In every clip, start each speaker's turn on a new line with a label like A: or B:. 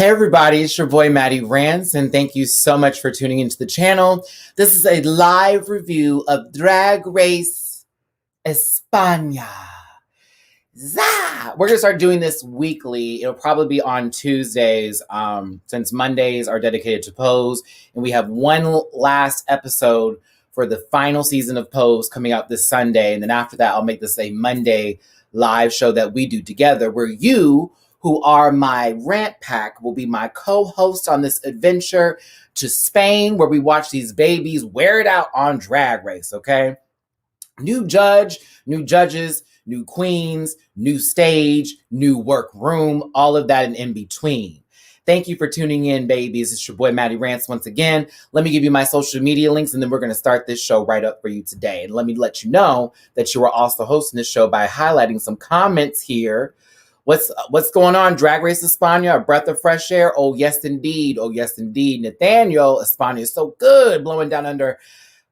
A: Hey everybody, it's your boy Matty Rants, and thank you so much for tuning into the channel. This is a live review of Drag Race Espana. We're gonna start doing this weekly. It'll probably be on Tuesdays, since Mondays are dedicated to Pose, and we have one last episode for the final season of Pose coming out this Sunday, and then after that, I'll make this a Monday live show that we do together, where you, who are my rant pack, will be my co-host on this adventure to Spain, where we watch these babies wear it out on Drag Race, okay? New judge, new judges, new queens, new stage, new workroom, all of that and in between. Thank you for tuning in, babies. It's your boy Matty Rants once again. Let me give you my social media links, and then we're going to start this show right up for you today. And let me let you know that you are also hosting this show by highlighting some comments here. What's going on? Drag Race Espana, a breath of fresh air. Oh, yes, indeed. Oh, yes, indeed. Nathaniel, Espana is so good. Blowing down under.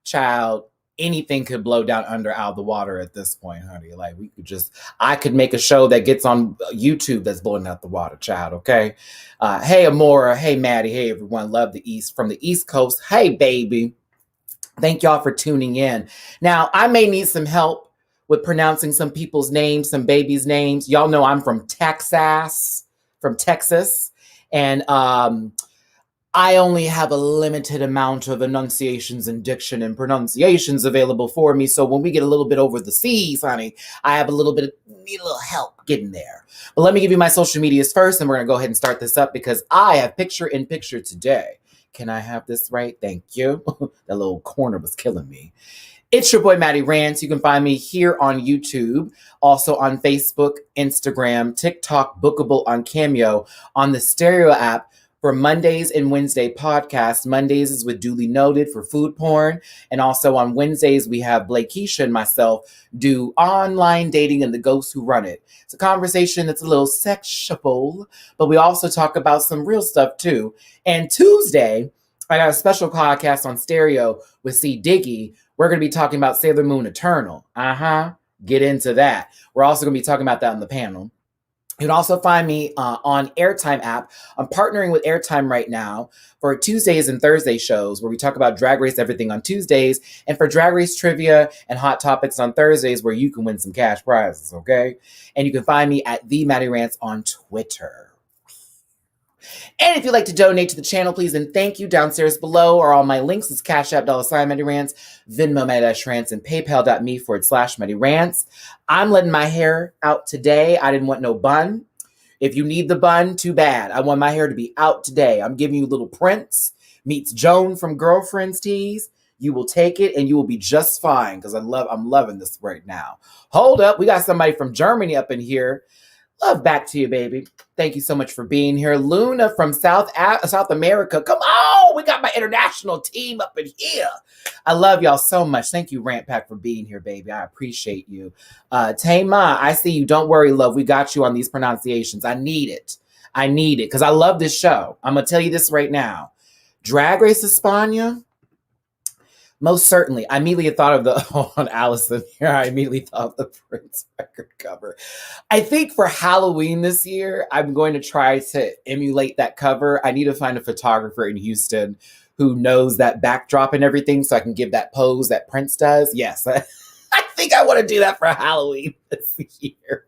A: Child, anything could blow down under out of the water at this point, honey. Like, I could make a show that gets on YouTube that's blowing out the water, child, okay? Hey, Amora. Hey, Maddie. Hey, everyone. Love the East from the East Coast. Hey, baby. Thank y'all for tuning in. Now, I may need some help with pronouncing some people's names, some babies' names. Y'all know I'm from Texas, and I only have a limited amount of enunciations and diction and pronunciations available for me. So when we get a little bit over the seas, honey, I have need a little help getting there. But let me give you my social medias first, and we're gonna go ahead and start this up because I have picture-in-picture today. Can I have this right? Thank you. That little corner was killing me. It's your boy Matty Rants. You can find me here on YouTube, also on Facebook, Instagram, TikTok, Bookable, on Cameo, on the Stereo app for Mondays and Wednesday podcasts. Mondays is with Duly Noted for food porn. And also on Wednesdays, we have Blakeisha and myself do online dating and the ghosts who run it. It's a conversation that's a little sexual, but we also talk about some real stuff too. And Tuesday, I got a special podcast on Stereo with C. Diggy. We're going to be talking about Sailor Moon Eternal. Get into that. We're also going to be talking about that on the panel. You can also find me on Airtime app. I'm partnering with Airtime right now for Tuesdays and Thursday shows where we talk about Drag Race everything on Tuesdays, and for Drag Race trivia and hot topics on Thursdays where you can win some cash prizes, okay? And you can find me at the MattyRants on Twitter. And if you'd like to donate to the channel, please and thank you. Downstairs below are all my links. It's Cash App, $MattyRants, Venmo, Matty-Rants, and PayPal.me/MattyRants. I'm letting my hair out today. I didn't want no bun. If you need the bun, too bad. I want my hair to be out today. I'm giving you Little Prince meets Joan from Girlfriends Tees. You will take it and you will be just fine because I'm loving this right now. Hold up. We got somebody from Germany up in here. Love back to you, baby. Thank you so much for being here. Luna from South America. Come on. We got my international team up in here. I love y'all so much. Thank you, Rant Pack, for being here, baby. I appreciate you. Tama, I see you. Don't worry, love. We got you on these pronunciations. I need it because I love this show. I'm going to tell you this right now. Drag Race Espana, most certainly. I immediately thought of on Allison here. I immediately thought of the Prince record cover. I think for Halloween this year, I'm going to try to emulate that cover. I need to find a photographer in Houston who knows that backdrop and everything so I can give that pose that Prince does. Yes, I think I want to do that for Halloween this year.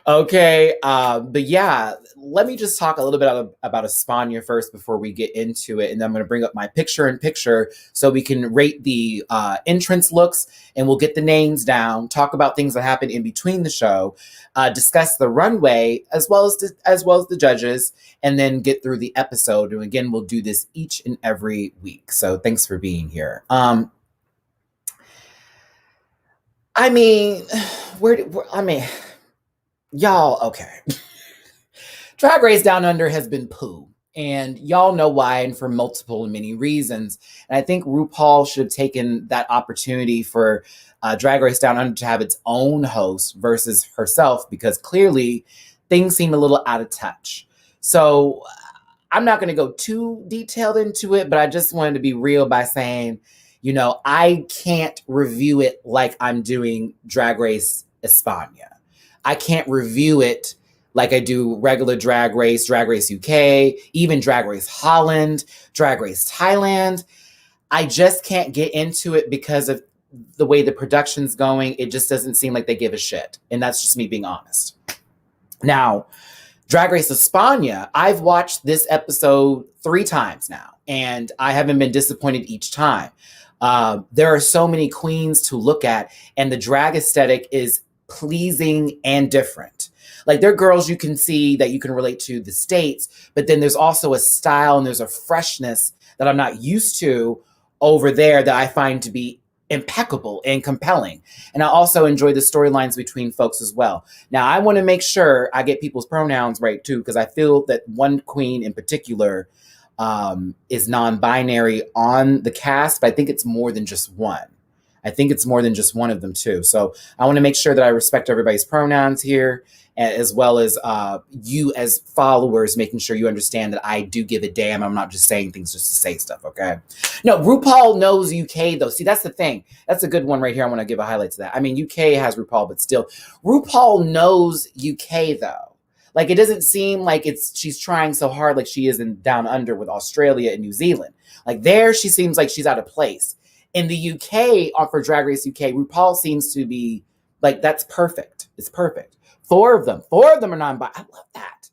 A: Okay, but yeah, let me just talk a little bit about Espana first before we get into it, and then I'm going to bring up my picture-in-picture so we can rate the entrance looks, and we'll get the names down, talk about things that happen in between the show, discuss the runway as well as the judges, and then get through the episode. And again, we'll do this each and every week. So thanks for being here. Y'all, okay. Drag Race Down Under has been poo. And y'all know why, and for multiple and many reasons. And I think RuPaul should have taken that opportunity for Drag Race Down Under to have its own host versus herself, because clearly things seem a little out of touch. So I'm not going to go too detailed into it, but I just wanted to be real by saying, you know, I can't review it like I'm doing Drag Race Espana. I can't review it like I do regular Drag Race UK, even Drag Race Holland, Drag Race Thailand. I just can't get into it because of the way the production's going. It just doesn't seem like they give a shit. And that's just me being honest. Now, Drag Race Espana, I've watched this episode 3 times now, and I haven't been disappointed each time. There are so many queens to look at, and the drag aesthetic is pleasing and different. Like, there are girls you can see that you can relate to the States, but then there's also a style and there's a freshness that I'm not used to over there that I find to be impeccable and compelling. And I also enjoy the storylines between folks as well. Now, I want to make sure I get people's pronouns right too, because I feel that one queen in particular is non-binary on the cast, but I think it's more than just one. I think it's more than just one of them too. So I want to make sure that I respect everybody's pronouns here, as well as you as followers, making sure you understand that I do give a damn. I'm not just saying things just to say stuff, okay? No, RuPaul knows UK, though. See, that's the thing. That's a good one right here. I want to give a highlight to that. I mean, UK has RuPaul, but still. RuPaul knows UK, though. Like, it doesn't seem like she's trying so hard like she is in Down Under with Australia and New Zealand. Like, there, she seems like she's out of place. In the UK, for Drag Race UK, RuPaul seems to be, like, that's perfect. It's perfect. 4 of them are non-bi. I love that.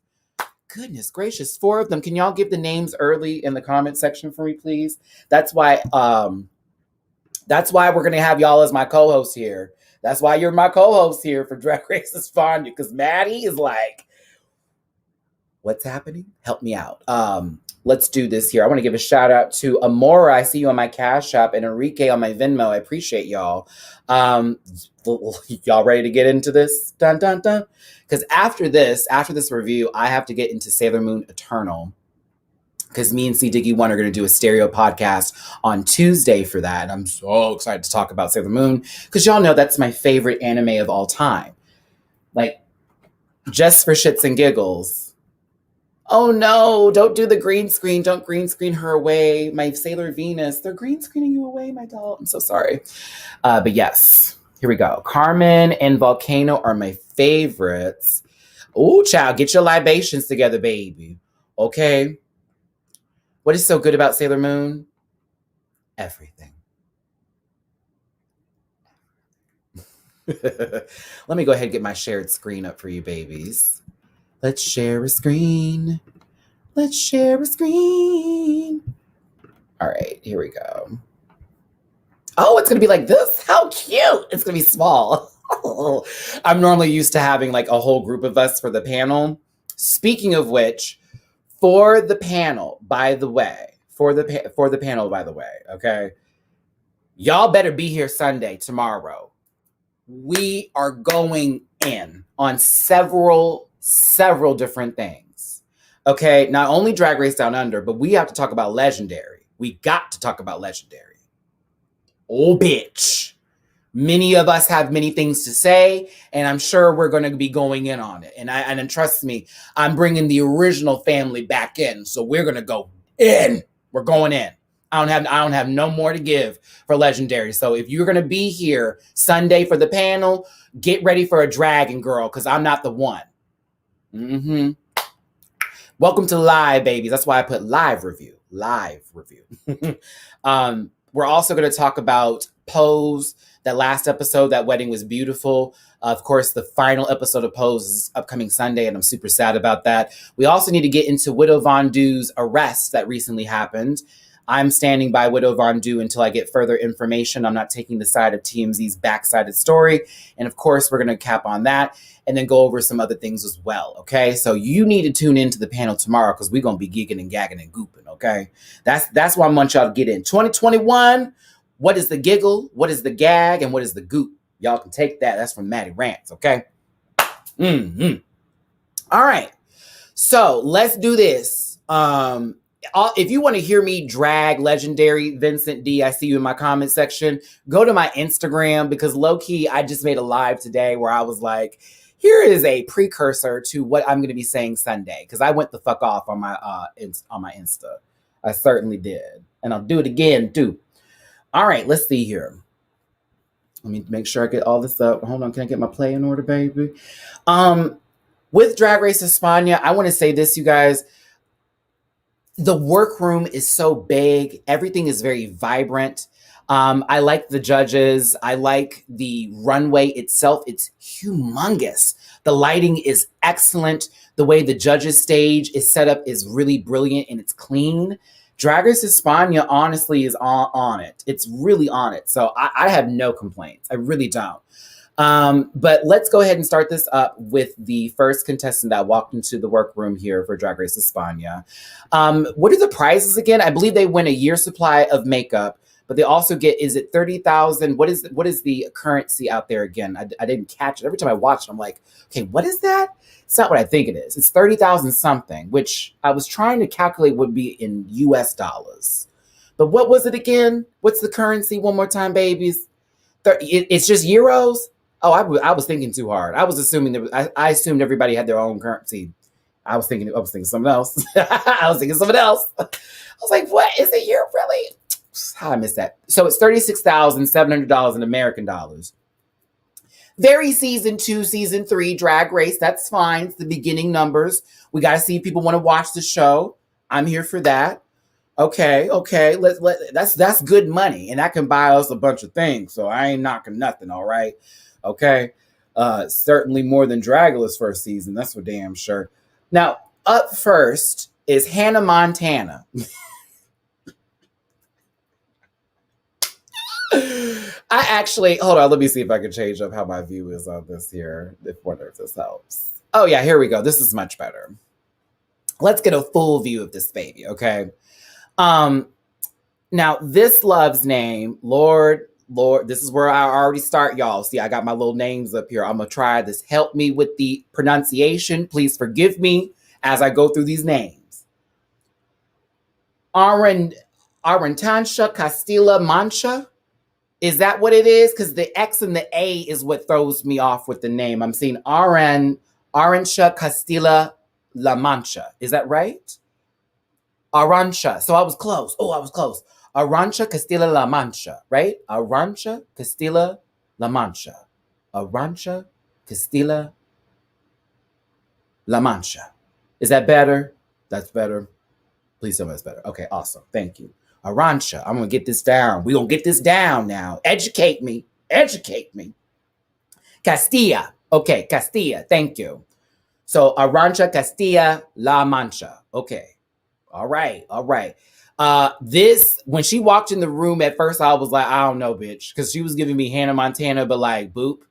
A: Goodness gracious, 4 of them. Can y'all give the names early in the comment section for me, please? That's why we're gonna have y'all as my co-host here. That's why you're my co-host here for Drag Race Espana, because Matty is like, what's happening? Help me out. Let's do this here. I want to give a shout out to Amora. I see you on my Cash App, and Enrique on my Venmo. I appreciate y'all. Y'all ready to get into this? Dun, dun, dun. Because after this review, I have to get into Sailor Moon Eternal. Because me and C. Diggy1 are going to do a stereo podcast on Tuesday for that. And I'm so excited to talk about Sailor Moon. Because y'all know that's my favorite anime of all time. Like, just for shits and giggles. Oh no, don't do the green screen. Don't green screen her away. My Sailor Venus. They're green screening you away, my doll. I'm so sorry. But yes, here we go. Carmen and Volcano are my favorites. Ooh, child, get your libations together, baby. Okay. What is so good about Sailor Moon? Everything. Let me go ahead and get my shared screen up for you, babies. Let's share a screen. Let's share a screen. All right, here we go. Oh, it's going to be like this? How cute. It's going to be small. I'm normally used to having like a whole group of us for the panel. Speaking of which, for the panel, by the way, okay? Y'all better be here Sunday, tomorrow. We are going in on several different things. Okay, not only Drag Race Down Under, but we have to talk about Legendary. We got to talk about Legendary. Oh, bitch. Many of us have many things to say, and I'm sure we're going to be going in on it. And trust me, I'm bringing the original family back in, so we're going to go in. We're going in. I don't have no more to give for Legendary. So if you're going to be here Sunday for the panel, get ready for a dragon, girl, because I'm not the one. Mm-hmm. Welcome to live, babies. That's why I put live review. We're also going to talk about Pose. That last episode, that wedding was beautiful. Of course, the final episode of Pose is upcoming Sunday, and I'm super sad about that. We also need to get into Widow Von Du's arrest that recently happened. I'm standing by Widow Von Du until I get further information. I'm not taking the side of TMZ's backsided story. And of course, we're going to cap on that and then go over some other things as well, okay? So you need to tune into the panel tomorrow because we're going to be gigging and gagging and gooping, okay? That's why I want y'all to get in. 2021, what is the giggle, what is the gag, and what is the goop? Y'all can take that. That's from Matty Rants, okay? Mm-hmm. All right. So let's do this. If you want to hear me drag Legendary Vincent D, I see you in my comment section. Go to my Instagram because low-key, I just made a live today where I was like, here is a precursor to what I'm going to be saying Sunday because I went the fuck off on my Insta. I certainly did. And I'll do it again, too. All right, let's see here. Let me make sure I get all this up. Hold on, can I get my play in order, baby? With Drag Race Espana, I want to say this, you guys. The workroom is so big. Everything is very vibrant. I like the judges. I like the runway itself. It's humongous. The lighting is excellent. The way the judges stage is set up is really brilliant and it's clean. Drag Race Espana honestly is on it. It's really on it. So I have no complaints. I really don't. But let's go ahead and start this up with the first contestant that walked into the workroom here for Drag Race Espana. What are the prizes again? I believe they win a year's supply of makeup, but they also get, is it 30,000? What is the currency out there again? I didn't catch it. Every time I watch it, I'm like, okay, what is that? It's not what I think it is. It's 30,000 something, which I was trying to calculate would be in US dollars. But what was it again? What's the currency? One more time, babies. It's just euros? Oh, I was thinking too hard. I was assuming that I assumed everybody had their own currency. I was thinking something else. I was like, what is it euro really? How I missed that? So it's $36,700 in American dollars. Very season 2, season 3 Drag Race. That's fine. It's the beginning numbers. We got to see if people want to watch the show. I'm here for that. Okay. That's good money, and that can buy us a bunch of things. So I ain't knocking nothing. All right. Okay. Certainly more than Dragula's first season. That's for damn sure. Now, up first is Hannah Montana. I actually, hold on, let me see if I can change up how my view is on this here. I wonder if this helps. Oh yeah, here we go. This is much better. Let's get a full view of this baby, okay? Now, this love's name, Lord, this is where I already start, y'all. See, I got my little names up here. I'm going to try this. Help me with the pronunciation. Please forgive me as I go through these names. Arantansha Castilla Mancha. Is that what it is? Because the X and the A is what throws me off with the name. I'm seeing Arancha Castilla La Mancha. Is that right? Arancha. So I was close. Oh, I was close. Arancha Castilla La Mancha, right? Arancha Castilla La Mancha. Arancha Castilla La Mancha. Is that better? That's better. Please tell me that's better. Okay, awesome. Thank you. Arancha. I'm going to get this down. We're going to get this down now. Educate me. Castilla. Okay, Castilla. Thank you. So Arancha Castilla La Mancha. Okay. All right. This, when she walked in the room at first, I was like, I don't know, bitch. Because she was giving me Hannah Montana, but like, boop.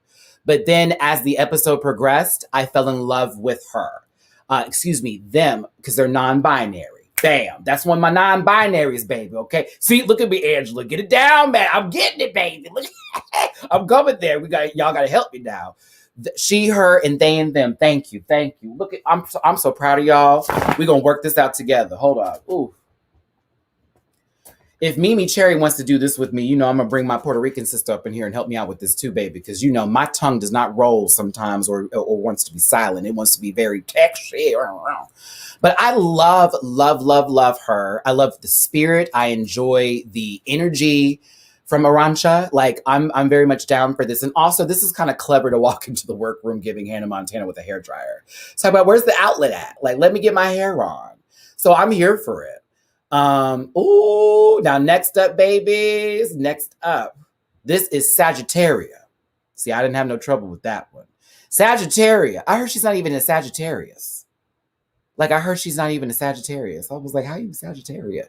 A: But then as the episode progressed, I fell in love with her. Them, because they're non-binary. Bam. That's one of my non-binaries, baby. Okay. See, look at me, Angela. Get it down, man. I'm getting it, baby. Look, I'm coming there. Y'all got to help me now. She, her, and they and them. Thank you. Look at, I'm so proud of y'all. We're gonna work this out together. Hold on. Ooh. If Mimi Cherry wants to do this with me, you know I'm gonna bring my Puerto Rican sister up in here and help me out with this too, baby. Because you know my tongue does not roll sometimes or wants to be silent. It wants to be very texty. But I love her. I love the spirit. I enjoy the energy from Arancha. Like I'm very much down for this. And also this is kind of clever to walk into the workroom giving Hannah Montana with a hairdryer. So about where's the outlet at? Like, let me get my hair on. So I'm here for it. Now next up, babies. Next up. This is Sagittaria. See, I didn't have no trouble with that one. Sagittaria. I heard she's not even a Sagittarius. I was like, how are you Sagittaria?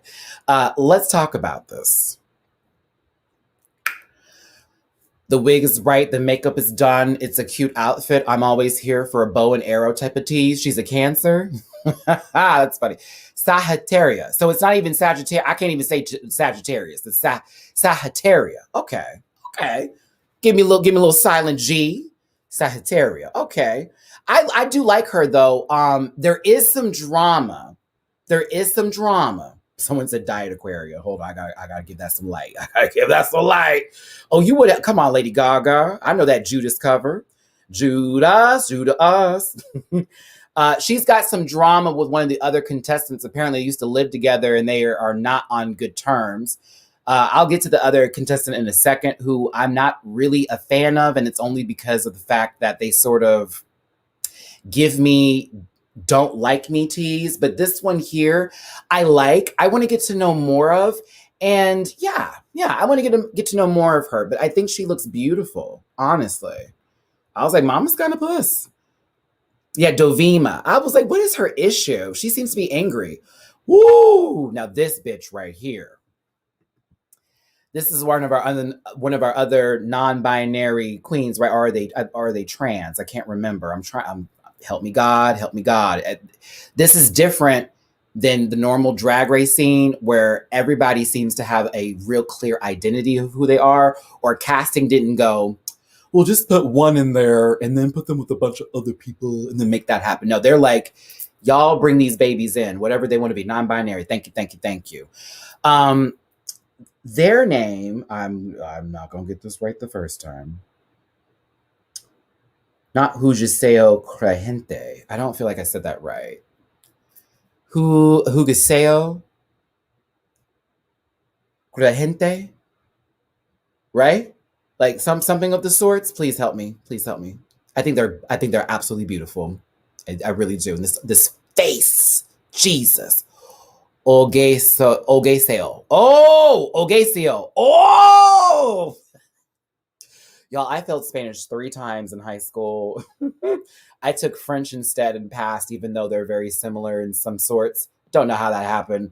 A: Let's talk about this. The wig is right. The makeup is done. It's a cute outfit. I'm always here for a bow and arrow type of tease. She's a Cancer. That's funny. Sagittaria. So it's not even Sagittarius. I can't even say Sagittarius. It's Sagittaria. Okay. Give me a little silent G. Sagittaria. Okay. I do like her though. There is some drama. Someone said Diet Aquaria. Hold on, I gotta give that some light. Oh, you would come on, Lady Gaga. I know that Judas cover. Judas. She's got some drama with one of the other contestants. Apparently, they used to live together and they are not on good terms. I'll get to the other contestant in a second, who I'm not really a fan of, and it's only because of the fact that they sort of give me don't like me teas, but this one here, I want to get to know more of. And yeah, I want to get to know more of her, but I think she looks beautiful, honestly. I was like, Mama's kind of puss. Yeah, Dovima. I was like, what is her issue? She seems to be angry. Woo! Now this bitch right here. This is one of our other non-binary queens, right? Are they trans? I can't remember. Help me God, help me God. This is different than the normal drag race scene where everybody seems to have a real clear identity of who they are, or casting didn't go, we'll just put one in there and then put them with a bunch of other people and then make that happen. No, they're like, y'all bring these babies in, whatever they want to be, non-binary. Thank you, thank you, thank you. Their name, I'm not gonna get this right the first time. Not Hugiseo Crahente. I don't feel like I said that right. Hugiseo Crahente? Right? Like something of the sorts. Please help me. Please help me. I think they're absolutely beautiful. I really do. And this face, Jesus. Ogeseo. Oh, Ogeseo. Oh, y'all, I failed Spanish 3 times in high school. I took French instead and passed, even though they're very similar in some sorts. Don't know how that happened.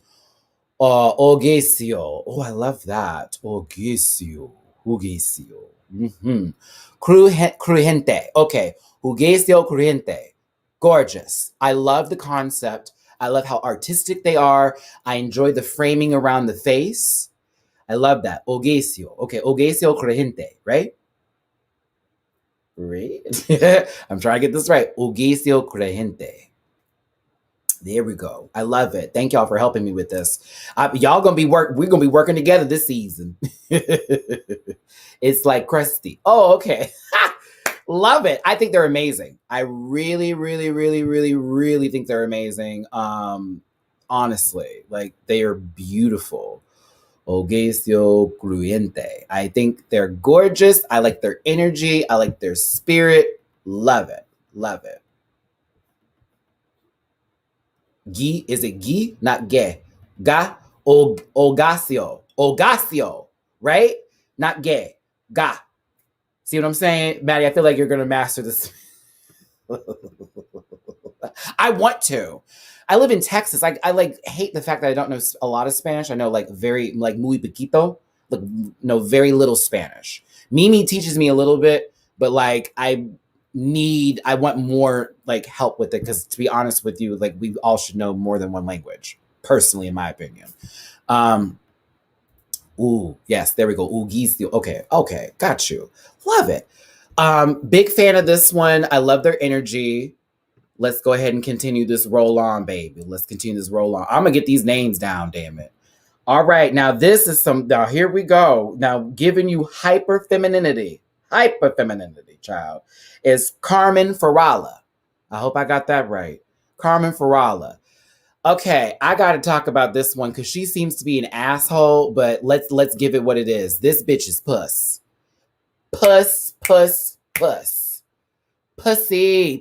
A: Ogesio. Oh, I love that. Ogesio. Mm-hmm. Crujiente. Okay. Hugesio Crujiente. Gorgeous. I love the concept. I love how artistic they are. I enjoy the framing around the face. I love that. Ogesio. Okay. Ogesio Crujiente, right? Right? I'm trying to get this right. Ogesio Crujiente. There we go. I love it. Thank y'all for helping me with this. Y'all gonna be we're gonna be working together this season. It's like crusty. Oh, okay. Love it. I think they're amazing. I really, really, really, really, really think they're amazing. Honestly, like they are beautiful. Ogesio Crujiente. I think they're gorgeous. I like their energy. I like their spirit. Love it. Love it. Gi, is it gi? Not ge. Ga, Ogasio, right? Not ge. Ga. See what I'm saying? Matty, I feel like you're going to master this. I want to. I live in Texas. I like hate the fact that I don't know a lot of Spanish. I know like muy poquito, like know very little Spanish. Mimi teaches me a little bit, but like I want more like help with it, because to be honest with you, like we all should know more than one language, personally, in my opinion. Ooh, yes, there we go. Ugizio. Okay, got you. Love it. Big fan of this one. I love their energy. Let's go ahead and continue this roll on, baby. Let's continue this roll on. I'm gonna get these names down, damn it. All right, now now here we go. Now giving you hyper femininity, child, is Carmen Ferala. I hope I got that right. Carmen Ferala. Okay, I got to talk about this one because she seems to be an asshole, but let's give it what it is. This bitch is puss. Puss. Pussy.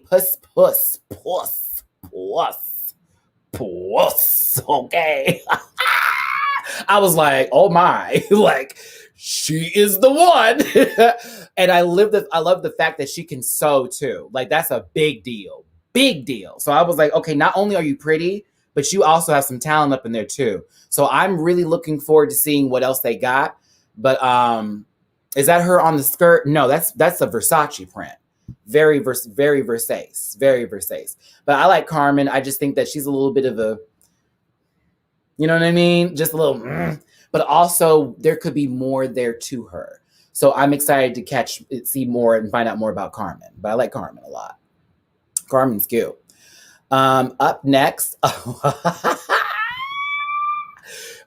A: Puss. Okay. I was like, oh my, like she is the one. And I love the fact that she can sew too. Like that's a big deal. So I was like, okay, not only are you pretty, but you also have some talent up in there too. So I'm really looking forward to seeing what else they got. But is that her on the skirt? No, that's a Versace print. Very Versace. But I like Carmen. I just think that she's a little bit of a, you know what I mean? Just a little, but also there could be more there to her. So I'm excited to see more and find out more about Carmen. But I like Carmen a lot. Carmen's cute. Up next.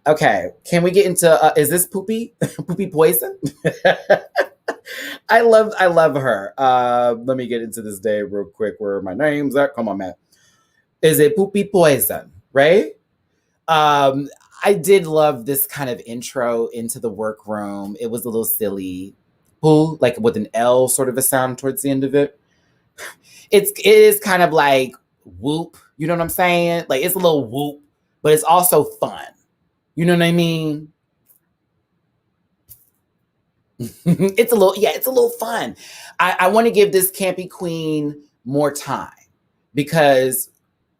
A: Okay, can we get into, is this Poopy? Poopy Poison? I love her. Let me get into this day real quick where my name's at. Come on, man. Is it Poopy Poison, right? I did love this kind of intro into the workroom. It was a little silly. Poo, like with an L sort of a sound towards the end of it. it is kind of like whoop. You know what I'm saying? Like it's a little whoop, but it's also fun. You know what I mean? It's a little fun. I want to give this campy queen more time because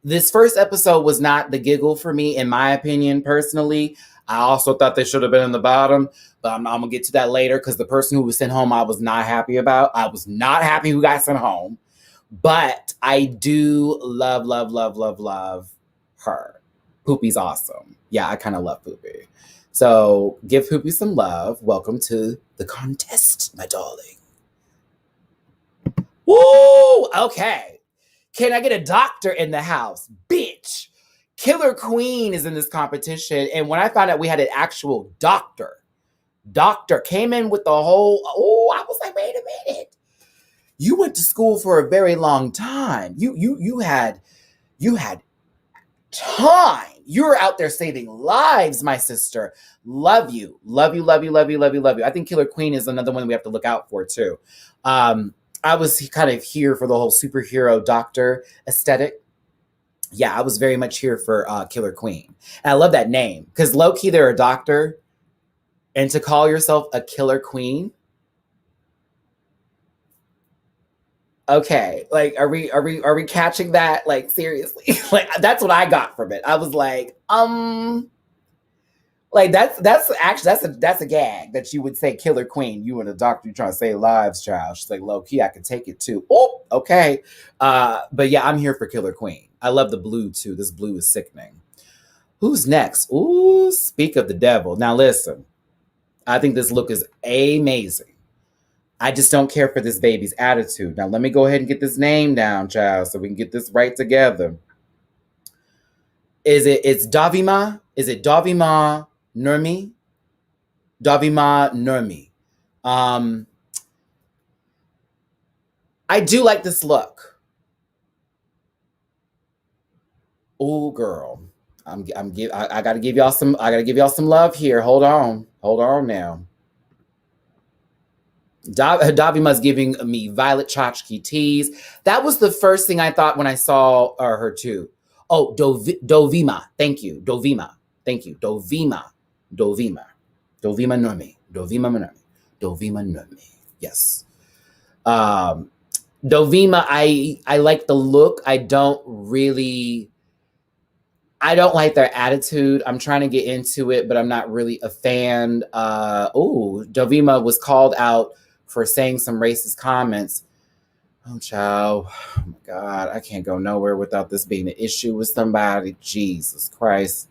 A: this first episode was not the giggle for me, in my opinion, personally. I also thought they should have been in the bottom, but I'm gonna get to that later because the person who was sent home, I was not happy about. I was not happy who got sent home, but I do love her. Poopy's awesome. Yeah, I kind of love Poopy. So give Poopy some love. Welcome to the contest, my darling. Woo! Okay. Can I get a doctor in the house? Bitch. Killer Queen is in this competition. And when I found out we had an actual doctor came in with the whole, I was like, wait a minute. You went to school for a very long time. You had time. You were out there saving lives, my sister. Love you. Love you, love you, love you, love you, love you. I think Killer Queen is another one we have to look out for too. I was kind of here for the whole superhero doctor aesthetic. Yeah, I was very much here for Killer Queen. And I love that name because low-key they're a doctor, and to call yourself a Killer Queen. Okay, like are we catching that? Like seriously, like that's what I got from it. I was like, like that's actually that's a gag that you would say Killer Queen. You and a doctor, you trying to save lives, child. She's like, low key, I can take it too. Oh, okay. But yeah, I'm here for Killer Queen. I love the blue too. This blue is sickening. Who's next? Ooh, speak of the devil. Now listen, I think this look is amazing. I just don't care for this baby's attitude. Now let me go ahead and get this name down, child, so we can get this right together. It's Davima? Is it Davima Nurmi? Davima Nurmi. I do like this look. Oh, girl. I gotta give y'all some love here. Hold on now. Davima's giving me Violet Chachki teas. That was the first thing I thought when I saw her too. Oh, Dovima. Thank you. Dovima. Thank you. Dovima Nurmi. Dovima Nurmi. Yes. Dovima, I like the look. I don't like their attitude. I'm trying to get into it, but I'm not really a fan. Dovima was called out for saying some racist comments. Oh, child. Oh, my God. I can't go nowhere without this being an issue with somebody. Jesus Christ.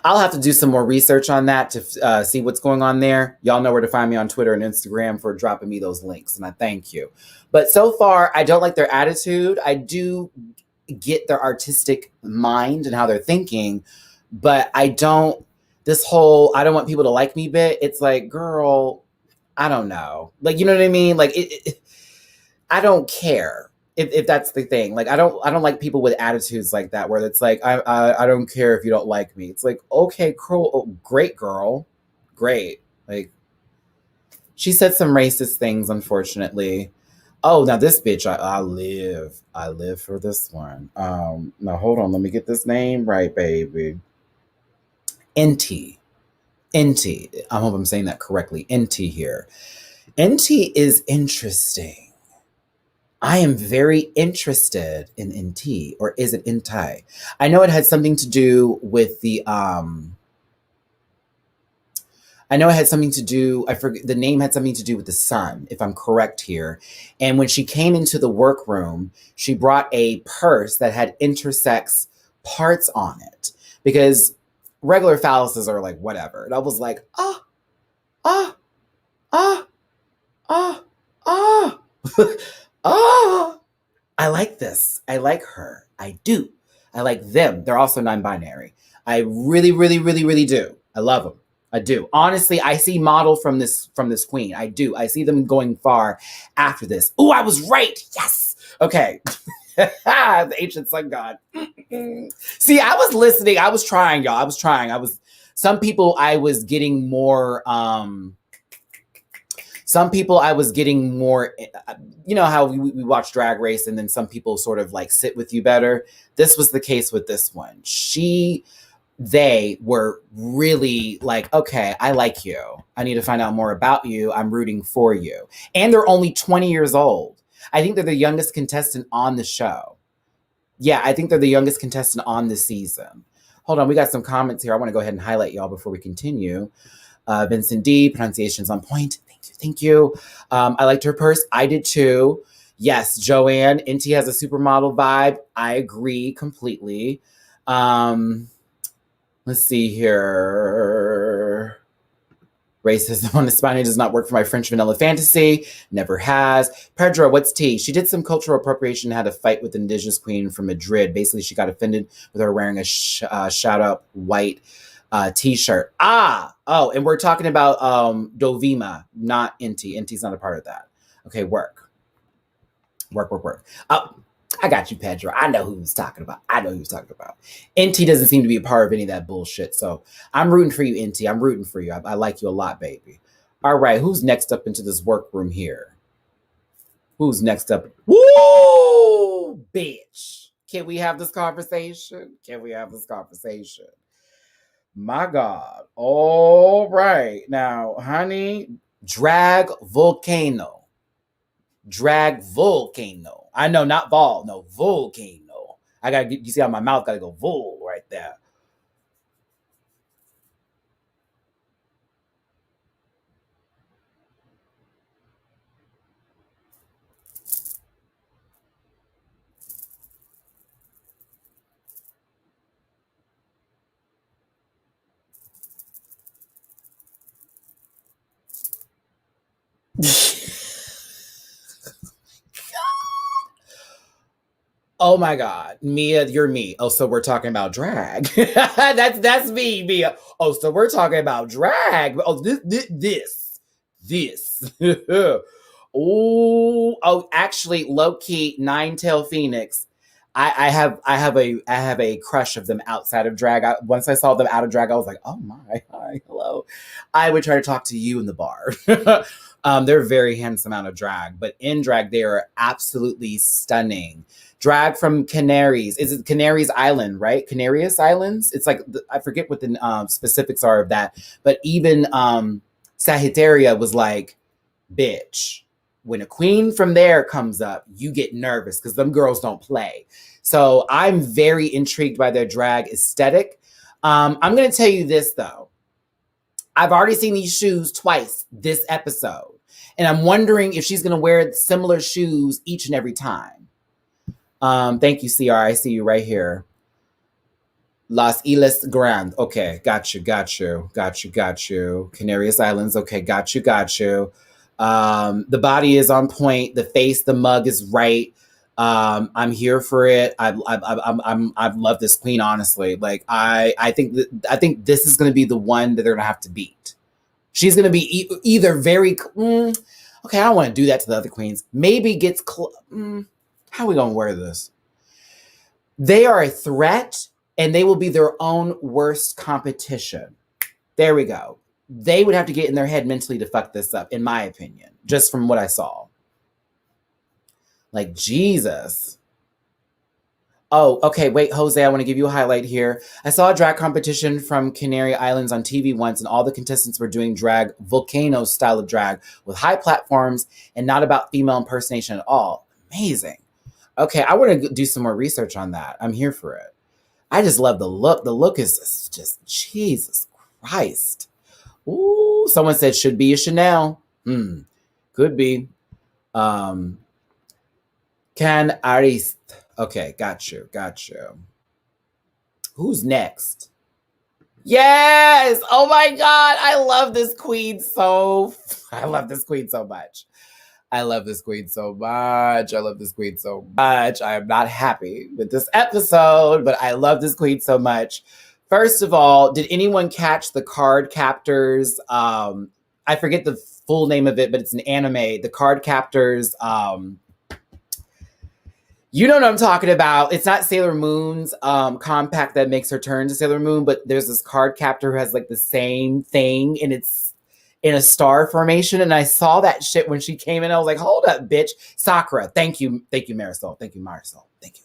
A: I'll have to do some more research on that to see what's going on there. Y'all know where to find me on Twitter and Instagram for dropping me those links, and I thank you. But so far, I don't like their attitude. I do get their artistic mind and how they're thinking, but I don't want people to like me bit. It's like, girl, I don't know. Like, you know what I mean? Like, I don't care if that's the thing. Like, I don't like people with attitudes like that, where it's like, I don't care if you don't like me. It's like, okay, cool. Oh, great, girl. Great. Like, she said some racist things, unfortunately. Oh, now this bitch, I live for this one. Now hold on, let me get this name right, baby. Enti. I hope I'm saying that correctly. Enti here. Enti is interesting. I am very interested in Enti, or is it Intai? I know it had something to do with the I know it had something to do, I forget, the name had something to do with the sun, if I'm correct here. And when she came into the workroom, she brought a purse that had intersex parts on it. Because regular phalluses are like, whatever. And I was like, I like this. I like her. I do. I like them. They're also non-binary. I really, really, really, really do. I love them. I do. Honestly, I see model from this queen. I do. I see them going far after this. Ooh, I was right. Yes. Okay. The ancient sun god. See, I was listening. I was trying, y'all. Some people I was getting more Some people I was getting more, you know how we watch Drag Race and then some people sort of like sit with you better. This was the case with this one. They were really like, okay, I like you. I need to find out more about you. I'm rooting for you. And they're only 20 years old. I think they're the youngest contestant on the show. Yeah, I think they're the youngest contestant on this season. Hold on, we got some comments here. I want to go ahead and highlight y'all before we continue. Vincent D, pronunciation's on point. Thank you. I liked her purse. I did too. Yes, Joanne, Inti has a supermodel vibe. I agree completely. Let's see here. Racism on Espana does not work for my French vanilla fantasy. Never has. Pedro, what's tea? She did some cultural appropriation and had a fight with the indigenous queen from Madrid. Basically, she got offended with her wearing a shout-out white t-shirt. Oh, and we're talking about Dovima, not Inti. Inti's not a part of that. Okay, work. Oh, I got you, Pedro. I know who he was talking about. Inti doesn't seem to be a part of any of that bullshit. So I'm rooting for you, Inti. I'm rooting for you. I like you a lot, baby. All right, who's next up into this workroom here? Who's next up? Woo, bitch. Can we have this conversation? My God. All right. Now, honey, drag volcano. I know, not vol. No, volcano. I gotta get, you see how my mouth gotta go vol right there. Oh my God, Mia, you're me. Oh, so we're talking about drag. that's me, Mia. Oh, so we're talking about drag. Oh, this. Oh, actually, low key, Nine Tail Phoenix. I have a crush of them outside of drag. Once I saw them out of drag, I was like, oh my, hi, hello. I would try to talk to you in the bar. They're very handsome out of drag, but in drag, they are absolutely stunning. Drag from Canaries. Is it Canaries Island, right? Canarias Islands? It's like, I forget what the specifics are of that. But even Sagittaria was like, bitch, when a queen from there comes up, you get nervous because them girls don't play. So I'm very intrigued by their drag aesthetic. I'm going to tell you this, though. I've already seen these shoes twice this episode. And I'm wondering if she's going to wear similar shoes each and every time. Thank you, CR. I see you right here. Las Islas Grand. Okay, got you. Canarias Islands. Okay, got you. The body is on point. The face, the mug is right. I'm here for it. I've loved this queen, honestly. Like I think this is going to be the one that they're going to have to beat. She's going to be either very okay. I don't want to do that to the other queens. Maybe gets how are we going to wear this? They are a threat, and they will be their own worst competition. There we go. They would have to get in their head mentally to fuck this up, in my opinion, just from what I saw. Like, Jesus. Oh, okay, wait, Jose, I want to give you a highlight here. I saw a drag competition from Canary Islands on TV once, and all the contestants were doing drag, volcano style of drag, with high platforms and not about female impersonation at all. Amazing. Okay, I want to do some more research on that. I'm here for it. I just love the look. The look is just, Jesus Christ. Ooh, someone said should be a Chanel. Could be. Can Arist. Okay, got you. Who's next? Yes! Oh my God, I love this queen so much. I love this queen so much. I am not happy with this episode, but I love this queen so much. First of all, did anyone catch the Card Captors? I forget the full name of it, but it's an anime. The Card Captors. You know what I'm talking about. It's not Sailor Moon's compact that makes her turn to Sailor Moon, but there's this card captor who has like the same thing, and it's in a star formation. And I saw that shit when she came in. I was like, hold up, bitch. Sakura. Thank you. Thank you, Marisol. Thank you, Marisol. Thank you.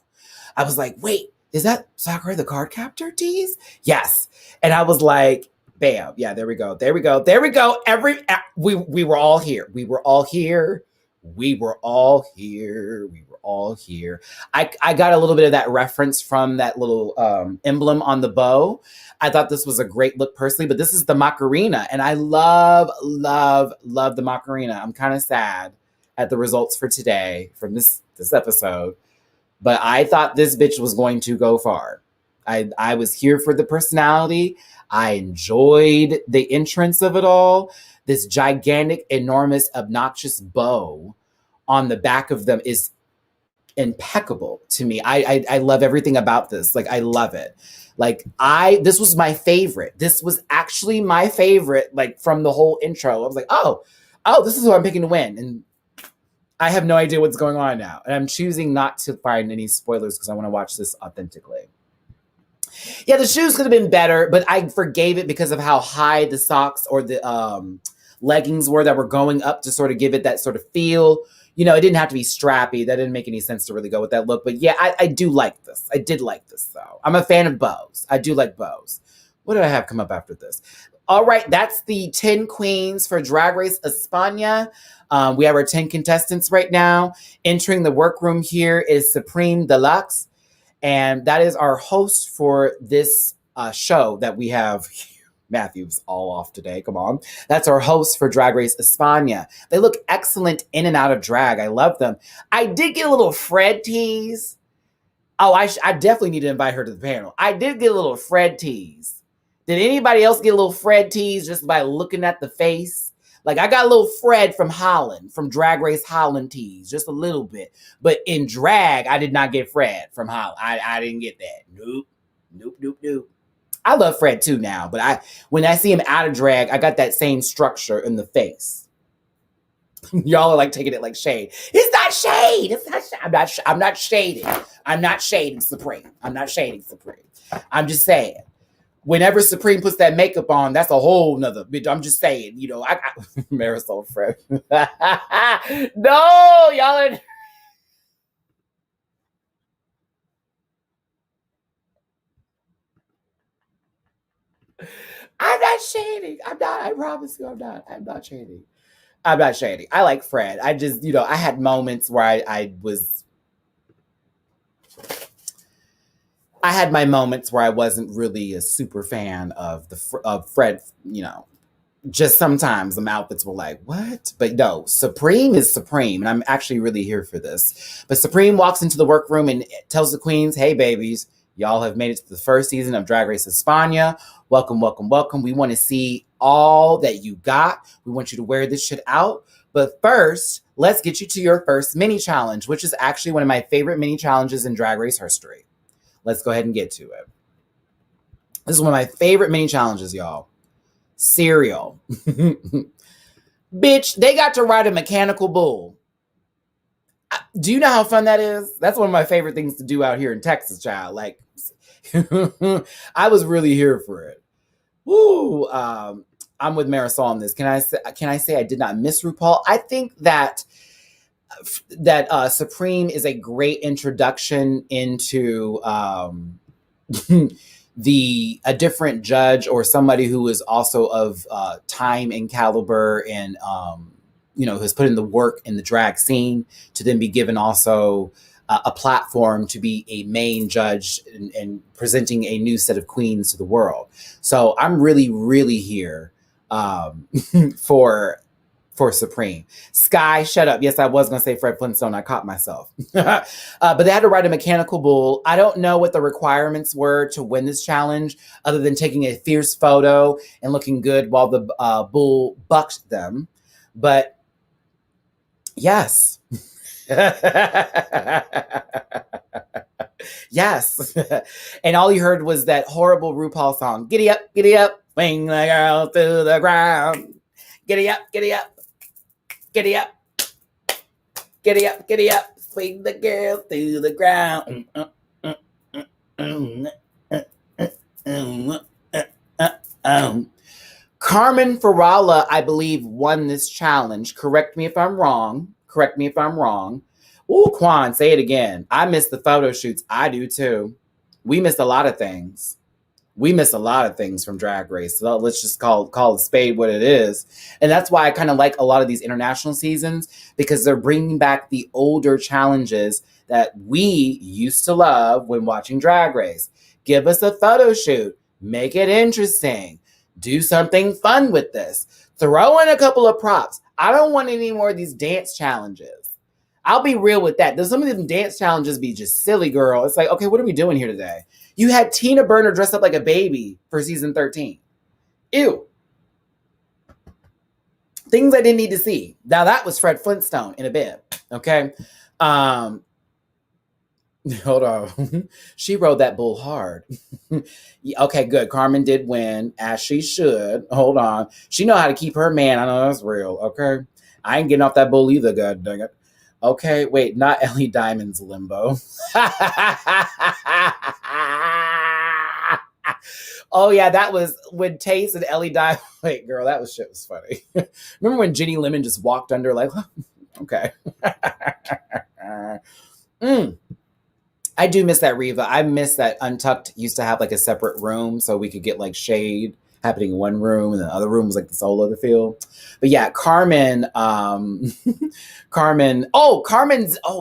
A: I was like, wait, is that Sakura the card captor tease? Yes. And I was like, bam. Yeah, there we go. There we go. There we go. We were all here. We were all here. We were all here. We were all here. I got a little bit of that reference from that little emblem on the bow. I thought this was a great look personally, but this is the Macarena, and I love, love, love the Macarena. I'm kind of sad at the results for today from this episode, but I thought this bitch was going to go far. I was here for the personality. I enjoyed the entrance of it all. This gigantic, enormous, obnoxious bow on the back of them is impeccable to me. I love everything about this. Like, I love it. Like, this was my favorite. This was actually my favorite, like, from the whole intro. I was like, oh, this is who I'm picking to win. And I have no idea what's going on now. And I'm choosing not to find any spoilers because I want to watch this authentically. Yeah, the shoes could have been better, but I forgave it because of how high the socks or the leggings were that were going up to sort of give it that sort of feel. You know, it didn't have to be strappy. That didn't make any sense to really go with that look. But yeah, I do like this. I did like this, though. I'm a fan of bows. I do like bows. What did I have come up after this? All right, that's the 10 queens for Drag Race Espana. We have our 10 contestants right now. Entering the workroom here is Supreme Deluxe. And that is our host for this show that we have. Matthew's all off today. Come on. That's our host for Drag Race Espana. They look excellent in and out of drag. I love them. I did get a little Fred tease. Oh, I definitely need to invite her to the panel. I did get a little Fred tease. Did anybody else get a little Fred tease just by looking at the face? Like, I got a little Fred from Holland, from Drag Race Holland tease, just a little bit. But in drag, I did not get Fred from Holland. I didn't get that. Nope. I love Fred too now, but when I see him out of drag, I got that same structure in the face. Y'all are like taking it like shade. It's not shade. It's not. I'm not shading. I'm not shading Supreme. I'm not shading Supreme. I'm just saying. Whenever Supreme puts that makeup on, that's a whole nother bitch. I'm just saying, you know, I Marisol Fred. No, y'all are. I'm not shading. I'm not. I promise you, I'm not. I'm not shading. I'm not shading. I like Fred. I just, you know, I had moments where I had my moments where I wasn't really a super fan of Fred, you know. Just sometimes the outfits were like, what? But no, Supreme is Supreme, and I'm actually really here for this. But Supreme walks into the workroom and tells the queens, hey, babies, y'all have made it to the first season of Drag Race Espana. Welcome, welcome, welcome. We want to see all that you got. We want you to wear this shit out. But first, let's get you to your first mini challenge, which is actually one of my favorite mini challenges in Drag Race history. Let's go ahead and get to it. This is one of my favorite mini challenges, y'all. Cereal. Bitch, they got to ride a mechanical bull. Do you know how fun that is? That's one of my favorite things to do out here in Texas, child. Like, I was really here for it. Woo! I'm with Marisol on this. Can I say I did not miss RuPaul? I think that Supreme is a great introduction into a different judge or somebody who is also of time and caliber and you know, has put in the work in the drag scene to then be given also a platform to be a main judge and presenting a new set of queens to the world. So I'm really, really here for Supreme. Sky, shut up. Yes, I was going to say Fred Flintstone. I caught myself. But they had to ride a mechanical bull. I don't know what the requirements were to win this challenge other than taking a fierce photo and looking good while the bull bucked them. But yes. Yes. And all you heard was that horrible RuPaul song. Giddy up, swing the girl to the ground. Giddy up, giddy up. Giddy up, giddy up, giddy up, swing the girl through the ground. Carmen Ferala, I believe, won this challenge. Correct me if I'm wrong. Correct me if I'm wrong. Ooh, Quan, say it again. I miss the photo shoots. I do too. We missed a lot of things. We miss a lot of things from Drag Race. So let's just call a spade what it is. And that's why I kind of like a lot of these international seasons, because they're bringing back the older challenges that we used to love when watching Drag Race. Give us a photo shoot. Make it interesting. Do something fun with this. Throw in a couple of props. I don't want any more of these dance challenges. I'll be real with that. Some of them dance challenges be just silly, girl. It's like, okay, what are we doing here today? You had Tina Burner dressed up like a baby for season 13. Ew. Things I didn't need to see. Now that was Fred Flintstone in a bed. Okay. Hold on. She rode that bull hard. Okay, good. Carmen did win, as she should. Hold on. She know how to keep her man. I know that's real. Okay. I ain't getting off that bull either, god dang it. Okay, wait, not Ellie Diamond's limbo. Oh yeah, that was when Taste and Ellie Diamond. Wait, girl, that shit was funny. Remember when Jenny Lemon just walked under like, okay. I do miss that Reva. I miss that Untucked used to have like a separate room so we could get like shade happening in one room, and the other room was like the soul of the field. But yeah, Carmen's,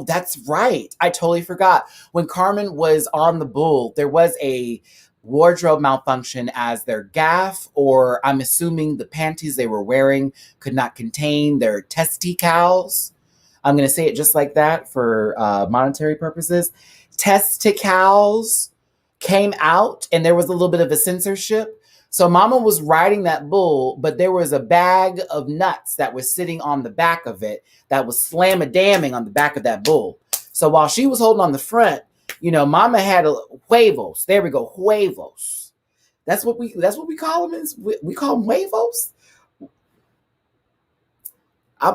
A: that's right. I totally forgot. When Carmen was on the bull, there was a wardrobe malfunction as their gaff, or I'm assuming the panties they were wearing could not contain their testicles. I'm going to say it just like that for monetary purposes. Testicles came out, and there was a little bit of a censorship. So Mama was riding that bull, but there was a bag of nuts that was sitting on the back of it that was slam-a-damming on the back of that bull. So while she was holding on the front, Mama had huevos. There we go, huevos. That's what we call them. We call them huevos.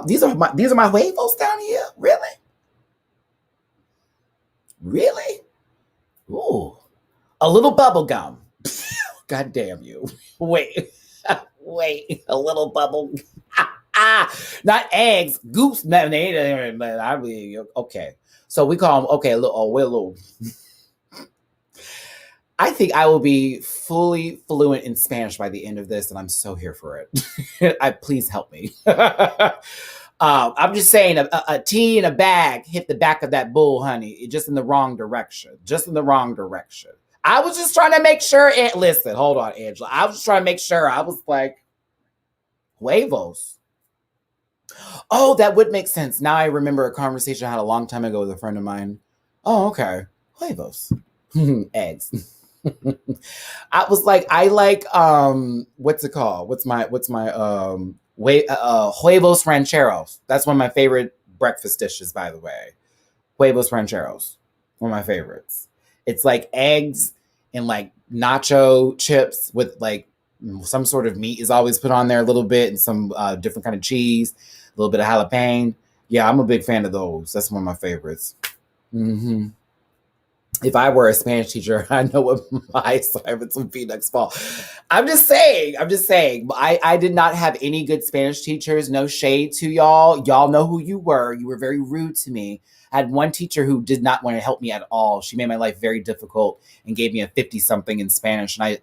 A: These are my huevos down here. Really? Ooh, a little bubble gum. God damn you. Wait, a little bubble. Not eggs, goose. Okay. So we call them, okay, a little. I think I will be fully fluent in Spanish by the end of this, and I'm so here for it. Please help me. I'm just saying a tea in a bag hit the back of that bull, honey, just in the wrong direction. I was just trying to make sure. Listen, hold on, Angela. I was just trying to make sure. I was like, huevos. Oh, that would make sense. Now I remember a conversation I had a long time ago with a friend of mine. Oh, okay. Huevos. Eggs. I was like, I like, what's it called? What's my huevos rancheros. That's one of my favorite breakfast dishes, by the way. Huevos rancheros. One of my favorites. It's like eggs and like nacho chips with like some sort of meat is always put on there a little bit, and some different kind of cheese, a little bit of jalapeno. Yeah, I'm a big fan of those. That's one of my favorites. Mm-hmm. If I were a Spanish teacher, I know what my assignments would be next fall. I'm just saying. I did not have any good Spanish teachers. No shade to y'all. Y'all know who you were. You were very rude to me. I had one teacher who did not want to help me at all. She made my life very difficult and gave me a 50-something in Spanish. And I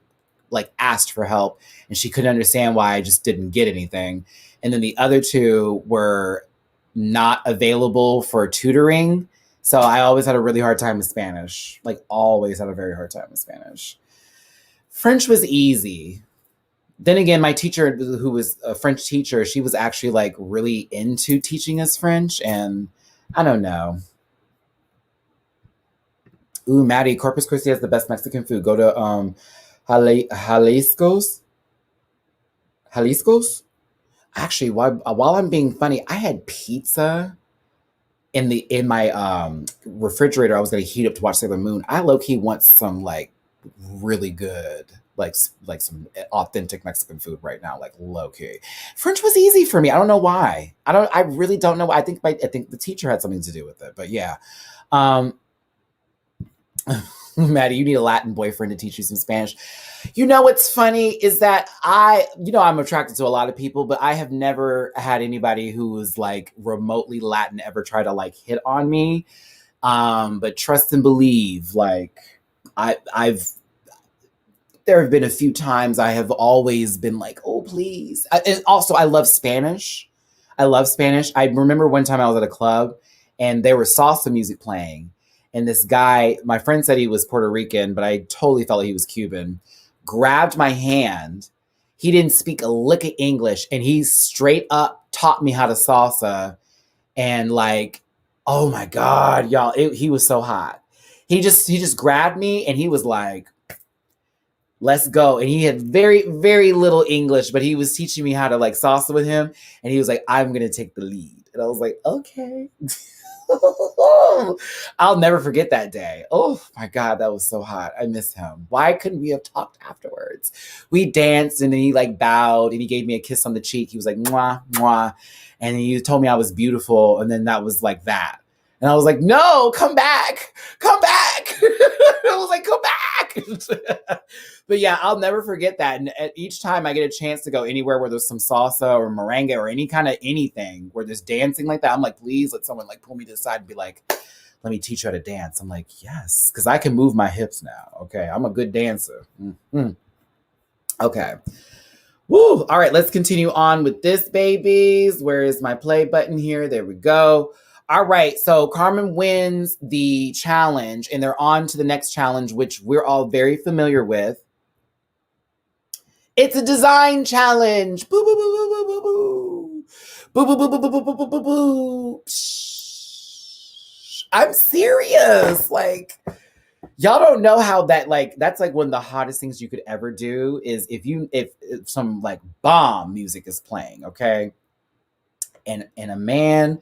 A: asked for help, and she couldn't understand why I just didn't get anything. And then the other two were not available for tutoring. So I always had a really hard time with Spanish. Always had a very hard time with Spanish. French was easy. Then again, my teacher, who was a French teacher, she was actually really into teaching us French. And I don't know. Ooh, Matty, Corpus Christi has the best Mexican food. Go to Jalisco's. Actually, while I'm being funny, I had pizza in my refrigerator. I was gonna heat up to watch Sailor Moon. I low-key want some really good some authentic Mexican food right now, low-key. French was easy for me. I don't know why. I really don't know. I think the teacher had something to do with it. But yeah. Maddie, you need a Latin boyfriend to teach you some Spanish. You know what's funny is that I'm attracted to a lot of people, but I have never had anybody who was like remotely Latin ever try to like hit on me. But trust and believe, like I've there have been a few times I have always been like, oh, please. And also, I love Spanish. I remember one time I was at a club and there was salsa music playing. And this guy, my friend said he was Puerto Rican, but I totally felt like he was Cuban, grabbed my hand. He didn't speak a lick of English and he straight up taught me how to salsa. And like, oh my God, y'all, he was so hot. He just grabbed me and he was like, let's go. And he had very, very little English, but he was teaching me how to like salsa with him. And he was like, I'm going to take the lead. And I was like, okay. I'll never forget that day. Oh my God, that was so hot. I miss him. Why couldn't we have talked afterwards? We danced and then he like bowed and he gave me a kiss on the cheek. He was like, mwah, mwah. And he told me I was beautiful. And then that was like that. And I was like, no, come back. I was like, come back. But yeah, I'll never forget that. And each time I get a chance to go anywhere where there's some salsa or merengue or any kind of anything where there's dancing like that, I'm like, please let someone like pull me to the side and be like, let me teach you how to dance. I'm like, yes, because I can move my hips now. Okay, I'm a good dancer. Mm-hmm. Okay. Woo. All right, let's continue on with this, babies. Where is my play button here? There we go. All right, so Carmen wins the challenge, and they're on to the next challenge, which we're all very familiar with. It's a design challenge. Boo, boo, boo, boo, boo, boo, boo. Boo, boo, boo, boo, boo, boo, boo, boo, boo. I'm serious. Like, y'all don't know how that, like, that's like one of the hottest things you could ever do is if some like bomb music is playing, okay? And a man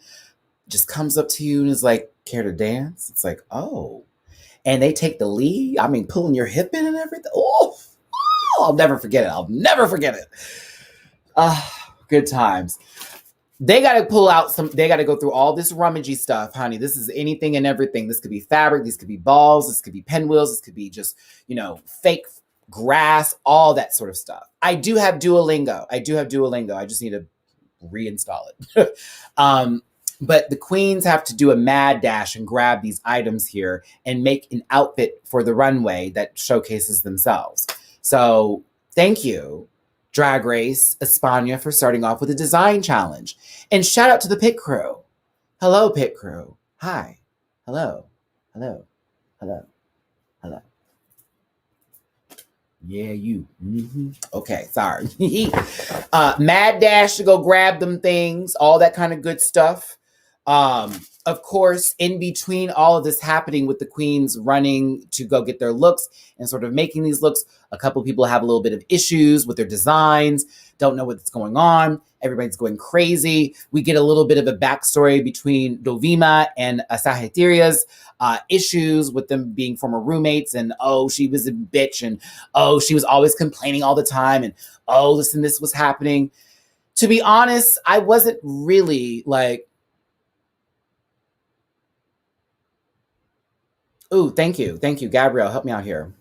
A: just comes up to you and is like, care to dance? It's like, oh. And they take the lead. I mean, pulling your hip in and everything. Oh, I'll never forget it. Good times. They got to pull out they got to go through all this rummagey stuff, honey. This is anything and everything. This could be fabric. These could be balls. This could be pinwheels. This could be just, fake grass, all that sort of stuff. I do have Duolingo. I just need to reinstall it. But the queens have to do a mad dash and grab these items here and make an outfit for the runway that showcases themselves. So thank you, Drag Race Espana, for starting off with a design challenge. And shout out to the pit crew. Hello, pit crew. Hi. Hello. Yeah, you. Mm-hmm. Okay, sorry. Mad dash to go grab them things, all that kind of good stuff. Of course, in between all of this happening with the queens running to go get their looks and sort of making these looks, a couple of people have a little bit of issues with their designs, don't know what's going on. Everybody's going crazy. We get a little bit of a backstory between Dovima and Sagittaria's issues with them being former roommates, and oh, she was a bitch, and oh, she was always complaining all the time, and oh, this was happening. To be honest, I wasn't really like, ooh, thank you. Gabrielle, help me out here.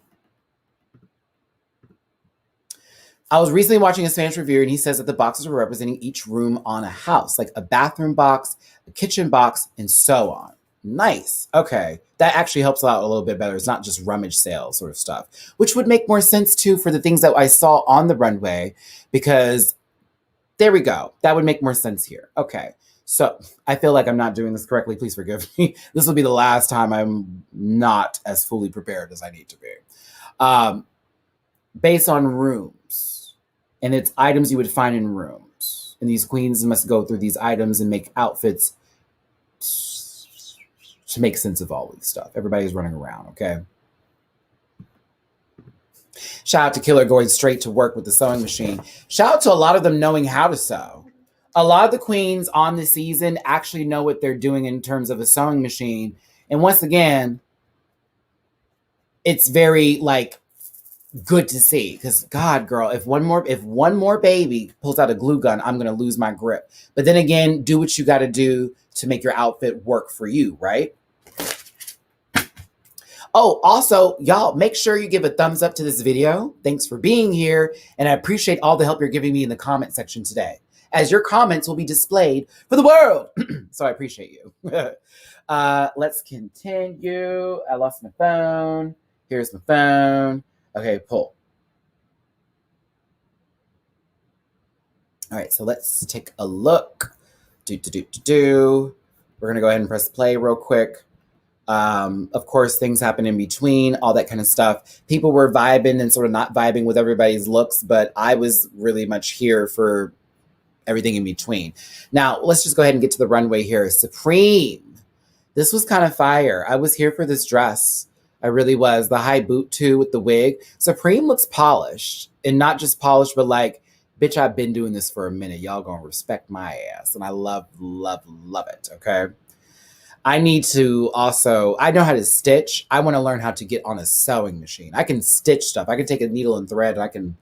A: I was recently watching a Spanish review and he says that the boxes were representing each room on a house, like a bathroom box, a kitchen box, and so on. Nice. Okay. That actually helps out a little bit better. It's not just rummage sale sort of stuff, which would make more sense too for the things that I saw on the runway, because there we go. That would make more sense here. Okay. So I feel like I'm not doing this correctly. Please forgive me. This will be the last time I'm not as fully prepared as I need to be. Based on rooms. And it's items you would find in rooms. And these queens must go through these items and make outfits to make sense of all of this stuff. Everybody's running around, okay? Shout out to Killer going straight to work with the sewing machine. Shout out to a lot of them knowing how to sew. A lot of the queens on this season actually know what they're doing in terms of a sewing machine. And once again, it's very like good to see, because God, girl, if one more baby pulls out a glue gun, I'm gonna lose my grip. But then again, do what you got to do to make your outfit work for you, right? Oh, also, y'all, make sure you give a thumbs up to this video. Thanks for being here, and I appreciate all the help you're giving me in the comment section today, as your comments will be displayed for the world. So I appreciate you. Let's continue. I lost my phone. Here's my phone. Okay, pull. All right, so let's take a look. We're gonna go ahead and press play real quick. Of course, things happen in between, all that kind of stuff. People were vibing and sort of not vibing with everybody's looks, but I was really much here for everything in between. Now, let's just go ahead and get to the runway here. Supreme. This was kind of fire. I was here for this dress. I really was. The high boot, too, with the wig. Supreme looks polished. And not just polished, but like, bitch, I've been doing this for a minute. Y'all gonna respect my ass. And I love, love, love it, okay? I need to also, I know how to stitch. I want to learn how to get on a sewing machine. I can stitch stuff. I can take a needle and thread. I can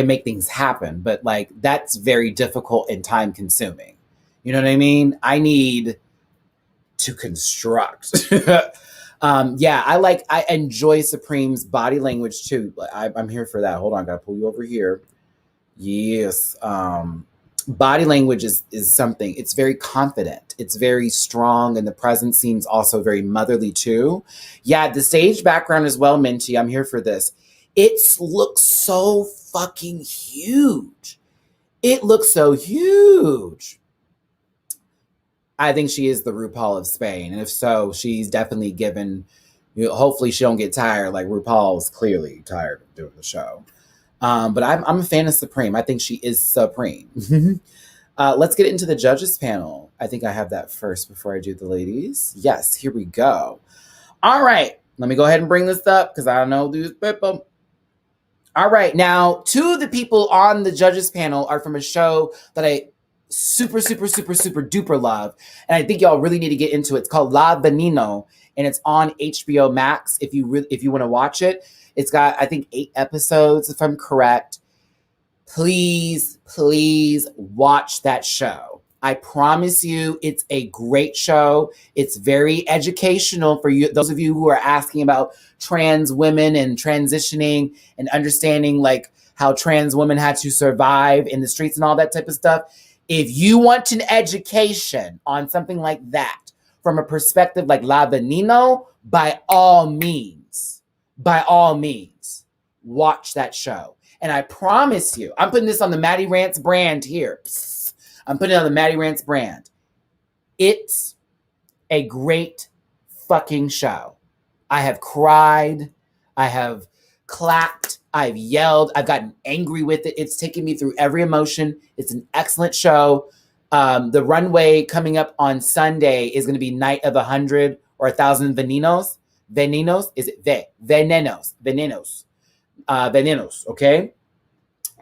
A: make things happen, but like that's very difficult and time consuming. You know what I mean? I need to construct. Yeah, I enjoy Supreme's body language too. I'm here for that. Hold on, gotta pull you over here. Yes. Body language is something. It's very confident. It's very strong, and the presence seems also very motherly too. Yeah, the stage background as well, Minty. I'm here for this. It looks so fucking huge. It looks so huge. I think she is the RuPaul of Spain, and if so, she's definitely given. Hopefully, she don't get tired. Like RuPaul's clearly tired of doing the show. But I'm a fan of Supreme. I think she is supreme. Let's get into the judges panel. I think I have that first before I do the ladies. Yes, here we go. All right, let me go ahead and bring this up because I don't know these people. All right, now, two of the people on the judges panel are from a show that I super duper love, and I think y'all really need to get into it. It's called La Veneno, and it's on HBO Max. If you want to watch it, it's got I think 8 episodes, if I'm correct. Please watch that show. I promise you, it's a great show. It's very educational for you, those of you who are asking about trans women and transitioning and understanding like how trans women had to survive in the streets and all that type of stuff. If you want an education on something like that from a perspective like La Veneno, by all means, watch that show. And I promise you, I'm putting this on the MattyRants brand here. I'm putting it on the MattyRants brand. It's a great fucking show. I have cried. I have clapped. I've yelled. I've gotten angry with it. It's taken me through every emotion. It's an excellent show. The runway coming up on Sunday is going to be Night of 100 or 1,000 Venenos. Venenos? Is it Venenos? Venenos, okay?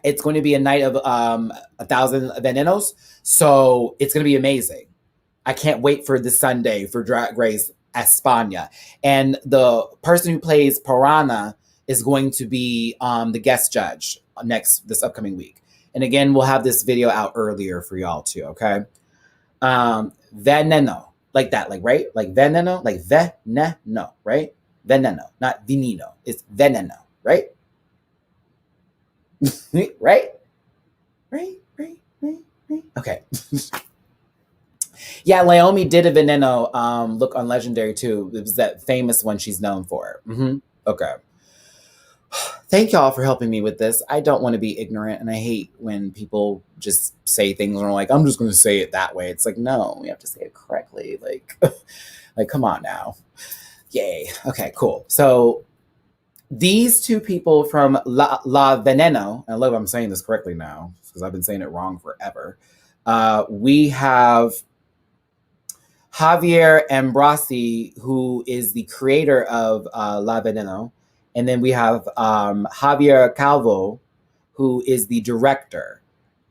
A: It's going to be a night of 1,000 Venenos. So it's going to be amazing. I can't wait for this Sunday for Drag Race Espana. And the person who plays Piranha is going to be the guest judge this upcoming week. And again, we'll have this video out earlier for y'all too, okay? Veneno. Like that, like, right? Like veneno, like veneno, right? Veneno, not veneno. It's veneno, right? Right? Okay. Yeah, Naomi did a veneno look on Legendary too. It was that famous one she's known for. Okay. Thank y'all for helping me with this. I don't want to be ignorant, and I hate when people just say things and are like, I'm just going to say it that way. It's like, no, we have to say it correctly. Like, like, come on now. Yay. Okay, cool. So these two people from La Veneno, and I love I'm saying this correctly now because I've been saying it wrong forever. We have Javier Ambrossi, who is the creator of La Veneno. And then we have Javier Calvo, who is the director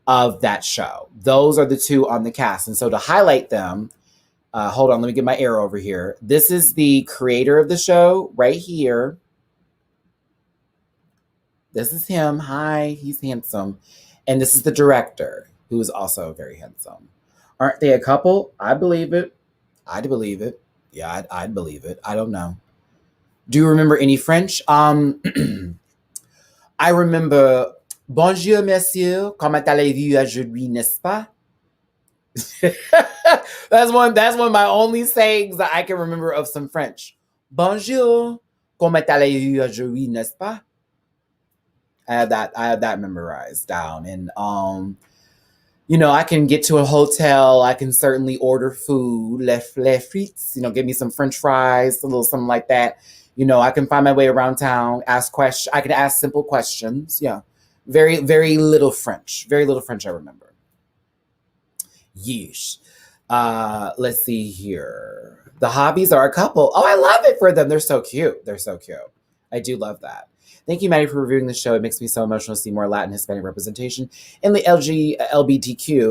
A: of that show. Those are the two on the cast. And so to highlight them, hold on, let me get my arrow over here. This is the creator of the show right here. This is him. Hi, he's handsome. And this is the director, who is also very handsome. Aren't they a couple? I believe it. I'd believe it. Yeah, I'd believe it. I don't know. Do you remember any French? I remember Bonjour, monsieur. Comment allez-vous aujourd'hui, n'est-ce pas? That's one of my only sayings that I can remember of some French. Bonjour. Comment allez-vous aujourd'hui, n'est-ce pas? I have that memorized down. And I can get to a hotel, I can certainly order food, les frites, give me some French fries, a little something like that. I can find my way around town, ask questions. I can ask simple questions. Yeah. Very, very little French. Very little French I remember. Yeesh. Let's see here. The hobbies are a couple. Oh, I love it for them. They're so cute. They're so cute. I do love that. Thank you, Matty, for reviewing the show. It makes me so emotional to see more Latin Hispanic representation in the LGBTQIA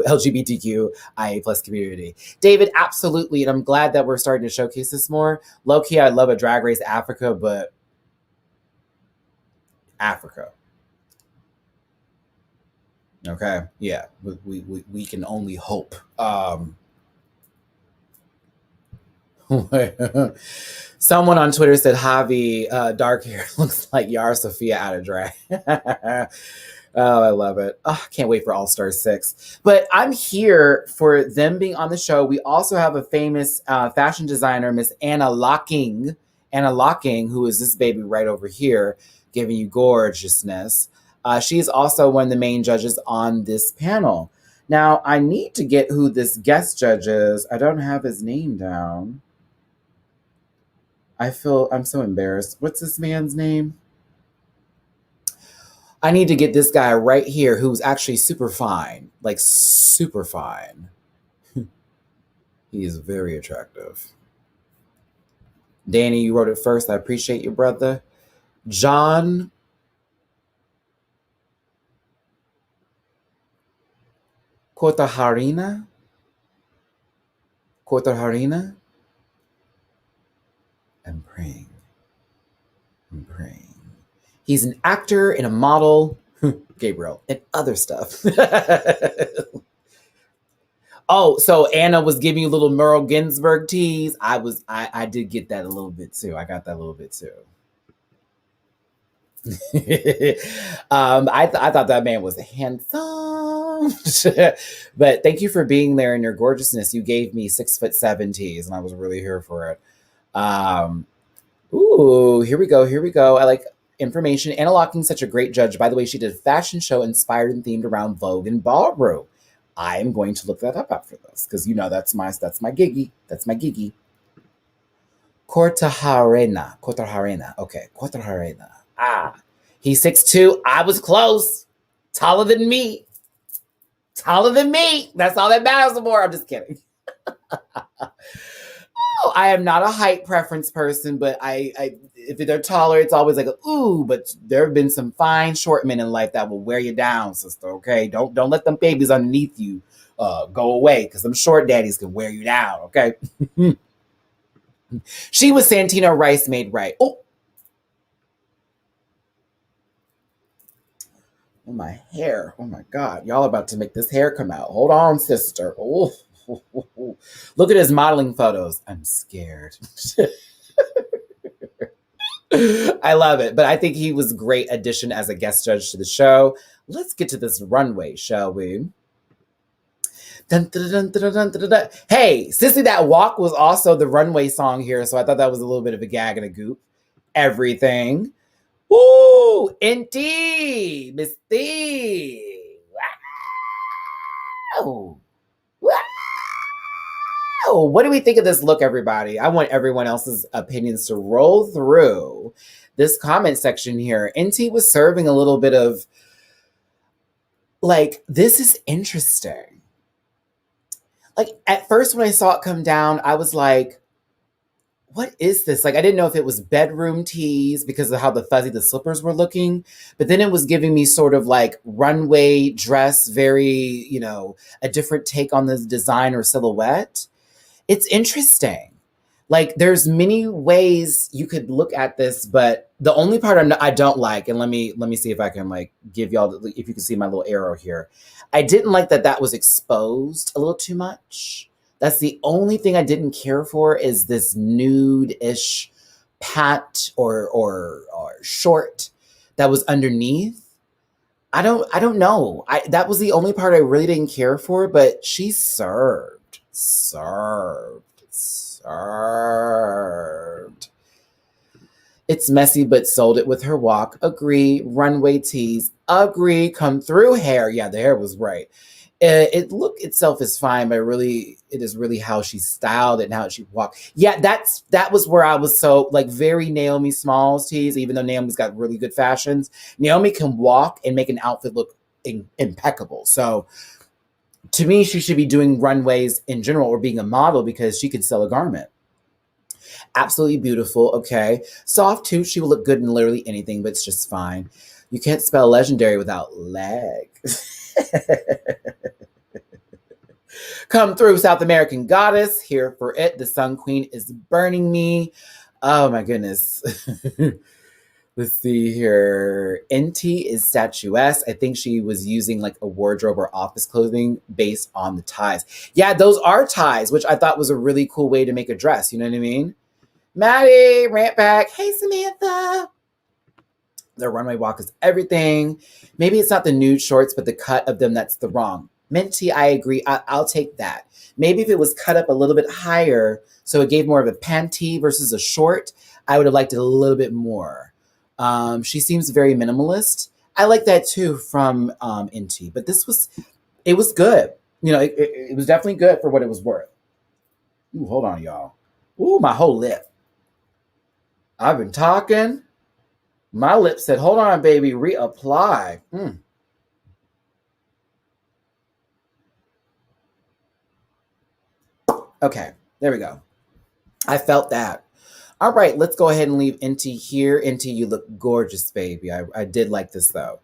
A: plus community. David, absolutely. And I'm glad that we're starting to showcase this more. Low key, I love a Drag Race Africa, but Africa. Okay. Yeah. We can only hope. Someone on Twitter said Javi, dark hair looks like Yara Sofia out of drag. Oh, I love it. Oh, can't wait for All Star 6. But I'm here for them being on the show. We also have a famous fashion designer, Miss Anna Locking, who is this baby right over here, giving you gorgeousness. She's also one of the main judges on this panel. Now, I need to get who this guest judge is. I don't have his name down. I'm so embarrassed. What's this man's name? I need to get this guy right here who's actually super fine. Like, super fine. He is very attractive. Danny, you wrote it first. I appreciate you, brother. John Kotaharina? I'm praying. He's an actor and a model, Gabriel, and other stuff. Oh, so Anna was giving you a little Merle Ginsburg tease. I did get that a little bit too. I got that a little bit too. I thought that man was handsome. But thank you for being there in your gorgeousness. You gave me 6'7" tease, and I was really here for it. Ooh, here we go. I like information. Anna Locking's such a great judge. By the way, she did a fashion show inspired and themed around Vogue and ballroom. I am going to look that up after this because that's my giggy. That's my giggy. Cortajarena. Okay, Cortajarena. He's 6'2". I was close. Taller than me. That's all that matters more. I'm just kidding. I am not a height preference person, but I if they're taller, it's always like ooh. But there have been some fine short men in life that will wear you down, sister. Okay, don't let them babies underneath you go away because them short daddies can wear you down. Okay. She was Santino Rice made right. Oh, my hair. Oh my God, y'all about to make this hair come out. Hold on, sister. Oh. Look at his modeling photos. I'm scared. I love it. But I think he was a great addition as a guest judge to the show. Let's get to this runway, shall we? Dun, dun, dun, dun, dun, dun, dun. Hey, Sissy That Walk was also the runway song here. So I thought that was a little bit of a gag and a goop. Everything. Ooh, indeed. Miss T. Wow. Wow. What do we think of this look, everybody? I want everyone else's opinions to roll through this comment section here. NT was serving a little bit of like, this is interesting. Like, at first when I saw it come down, I was like, what is this? Like, I didn't know if it was bedroom tees because of how the fuzzy the slippers were looking. But then it was giving me sort of like runway dress, very, a different take on the design or silhouette. It's interesting. Like, there's many ways you could look at this, but the only part I don't like, and let me see if I can like give y'all, if you can see my little arrow here. I didn't like that was exposed a little too much. That's the only thing I didn't care for is this nude-ish pant or short that was underneath. I don't know. That was the only part I really didn't care for, but she served. It's messy, but sold it with her walk. Agree. Runway tees. Agree. Come through hair. Yeah, the hair was right. It look itself is fine, but it is really how she styled it and how she walked. Yeah, that was where I was so like very Naomi Smalls tees. Even though Naomi's got really good fashions, Naomi can walk and make an outfit look impeccable. So to me, she should be doing runways in general or being a model because she can sell a garment. Absolutely beautiful. Okay. Soft too. She will look good in literally anything, but it's just fine. You can't spell legendary without leg. Come through, South American goddess. Here for it. The Sun Queen is burning me. Oh my goodness. Let's see here. NT is statuesque. I think she was using like a wardrobe or office clothing based on the ties. Yeah, those are ties, which I thought was a really cool way to make a dress. You know what I mean? Matty, rant back. Hey, Samantha. The runway walk is everything. Maybe it's not the nude shorts, but the cut of them that's the wrong. Minty, I agree. I'll take that. Maybe if it was cut up a little bit higher, so it gave more of a panty versus a short, I would have liked it a little bit more. She seems very minimalist. I like that too from NT, but it was good. You know, it was definitely good for what it was worth. Ooh, hold on, y'all. Ooh, my whole lip. I've been talking. My lips said, hold on, baby, reapply. Okay, there we go. I felt that. All right, let's go ahead and leave Inti here. Inti, you look gorgeous, baby. I did like this, though.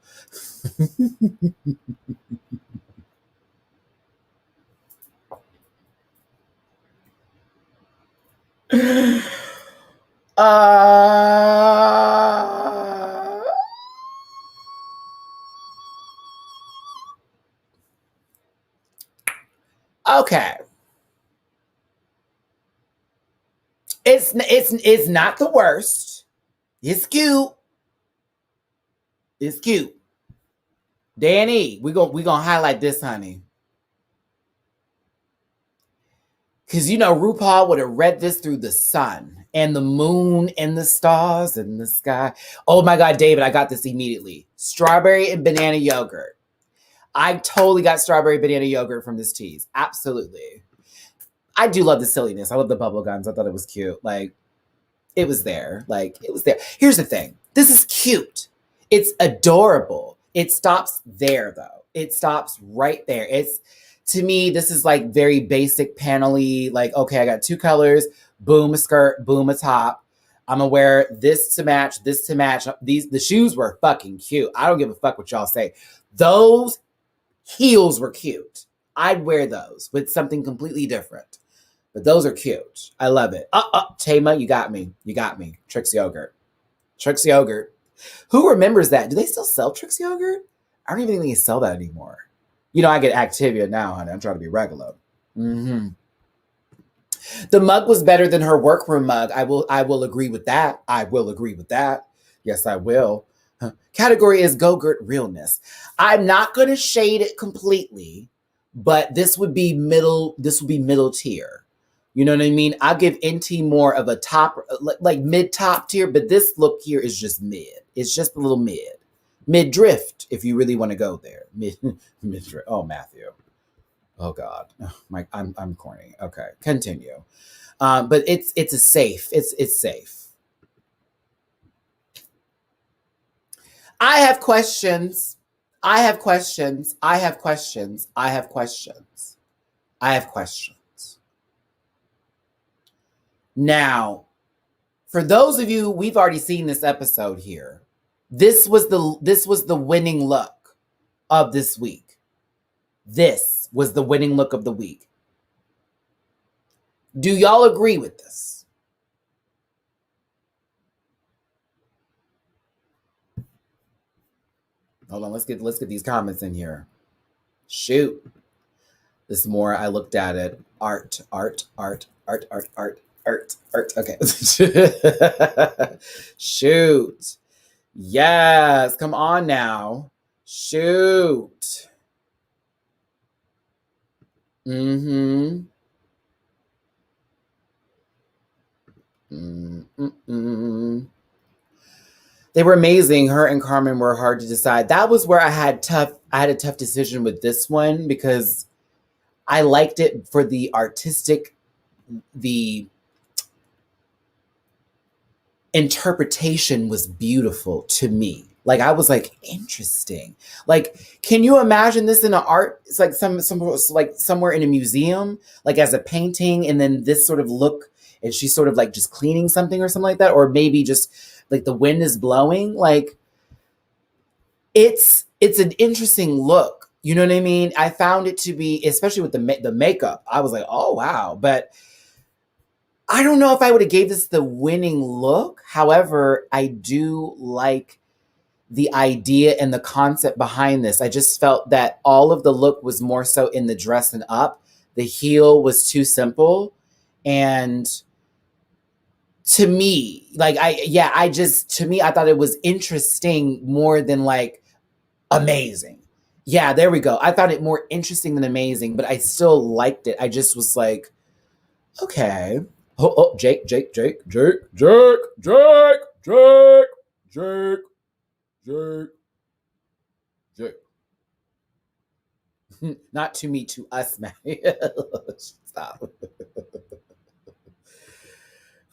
A: Okay. It's not the worst. It's cute. It's cute. Danny, we gonna highlight this, honey. Because you know RuPaul would have read this through the sun and the moon and the stars in the sky. Oh my God, David, I got this immediately. Strawberry and banana yogurt. I totally got strawberry banana yogurt from this tease. Absolutely. I do love the silliness. I love the bubble guns. I thought it was cute. Like, it was there. Like, it was there. Here's the thing. This is cute. It's adorable. It stops there, though. It stops right there. It's, to me, this is like very basic panel-y. Like, okay, I got two colors. Boom, a skirt. Boom, a top. I'm gonna wear this to match, this to match. The shoes were fucking cute. I don't give a fuck what y'all say. Those heels were cute. I'd wear those with something completely different. But those are cute. I love it. Tama, you got me. You got me. Trix yogurt. Trix yogurt. Who remembers that? Do they still sell Trix yogurt? I don't even think they sell that anymore. You know, I get Activia now, honey. I'm trying to be regular. Mm-hmm. The mug was better than her workroom mug. I will agree with that. I will agree with that. Yes, I will. Category is Go-Gurt realness. I'm not going to shade it completely, but this would be middle tier. You know what I mean? I'll give NT more of a top, like mid-top tier, but this look here is just mid. It's just a little mid. Mid-drift, if you really want to go there. Mid-drift. Oh, Matthew. Oh, God. I'm corny. Okay, continue. But it's a safe. It's safe. I have questions. I have questions. I have questions. I have questions. I have questions. Now, for those of you, we've already seen this episode here. This was the winning look of this week. This was the winning look of the week. Do y'all agree with this? Hold on, let's get these comments in here. Shoot. This more I looked at it. Art. art. Okay. Shoot. Yes. Come on now. Shoot. Mm-hmm. Mm-mm. They were amazing. Her and Carmen were hard to decide. That was where I had a tough decision with this one because I liked it for the artistic, the interpretation was beautiful to me. Like I was like, interesting. Like, can you imagine this in an art? It's like like somewhere in a museum, like as a painting, and then this sort of look, and she's sort of like just cleaning something or something like that, or maybe just like the wind is blowing. Like it's an interesting look. You know what I mean? I found it to be, especially with the makeup. I was like, oh wow, but I don't know if I would have gave this the winning look. However, I do like the idea and the concept behind this. I just felt that all of the look was more so in the dress and up. The heel was too simple. And to me, I thought it was interesting more than like amazing. Yeah, there we go. I thought it more interesting than amazing, but I still liked it. I just was like, okay. Jake, Jake, Jake, Jake, Jake, Jake, Jake, Jake, Jake, Jake. Not to me, to us, Matty. Stop.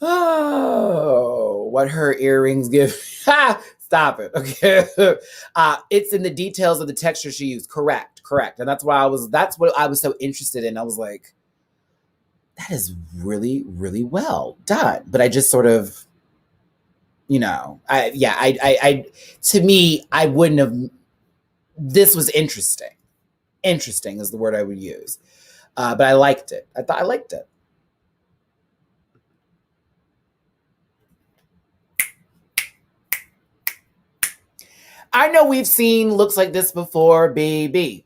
A: Oh, what her earrings give. Stop it. Okay. It's in the details of the texture she used. Correct. And that's what I was so interested in. I was like, that is really, really well done. But I just sort of, to me, I wouldn't have, this was interesting. Interesting is the word I would use. But I liked it. I liked it. I know we've seen looks like this before, baby.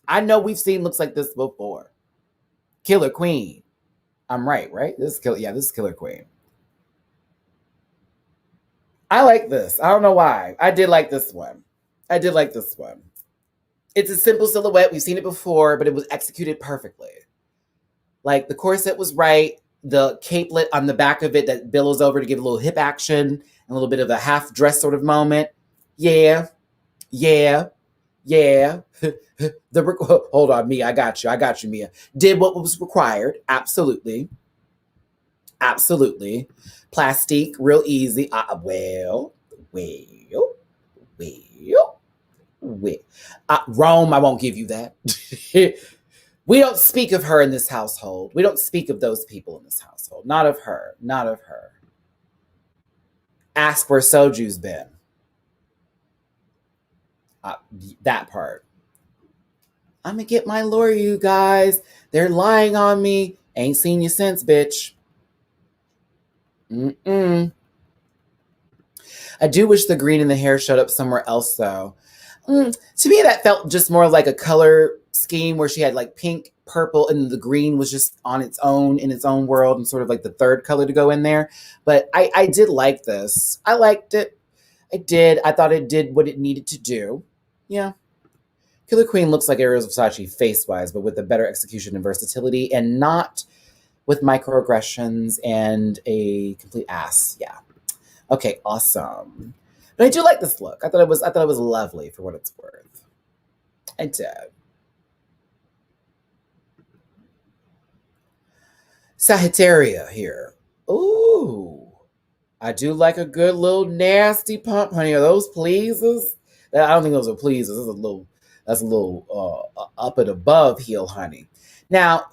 A: I know we've seen looks like this before. Killer Queen. I'm right? This is Killer Queen. I like this. I don't know why. I did like this one. It's a simple silhouette. We've seen it before, but it was executed perfectly. Like the corset was right. The capelet on the back of it that billows over to give a little hip action and a little bit of a half dress sort of moment. Yeah. Hold on, Mia. I got you, Mia. Did what was required. Absolutely. Plastique, real easy. Rome, I won't give you that. We don't speak of her in this household. We don't speak of those people in this household. Not of her. Ask where Soju's been. That part. I'm gonna get my lawyer, you guys. They're lying on me. Ain't seen you since, bitch. I do wish the green in the hair showed up somewhere else, though. To me, that felt just more like a color scheme where she had like pink, purple, and the green was just on its own in its own world and sort of like the third color to go in there. But I did like this. I liked it. I did. I thought it did what it needed to do. Yeah. Killer Queen looks like Ariel's Versace face-wise, but with a better execution and versatility, and not with microaggressions and a complete ass. Yeah. Okay, awesome. But I do like this look. I thought it was lovely for what it's worth. I did. Sagittaria here. Ooh. I do like a good little nasty pump, honey. Are those pleases? I don't think those are pleases. That's a little up and above heel, honey. Now,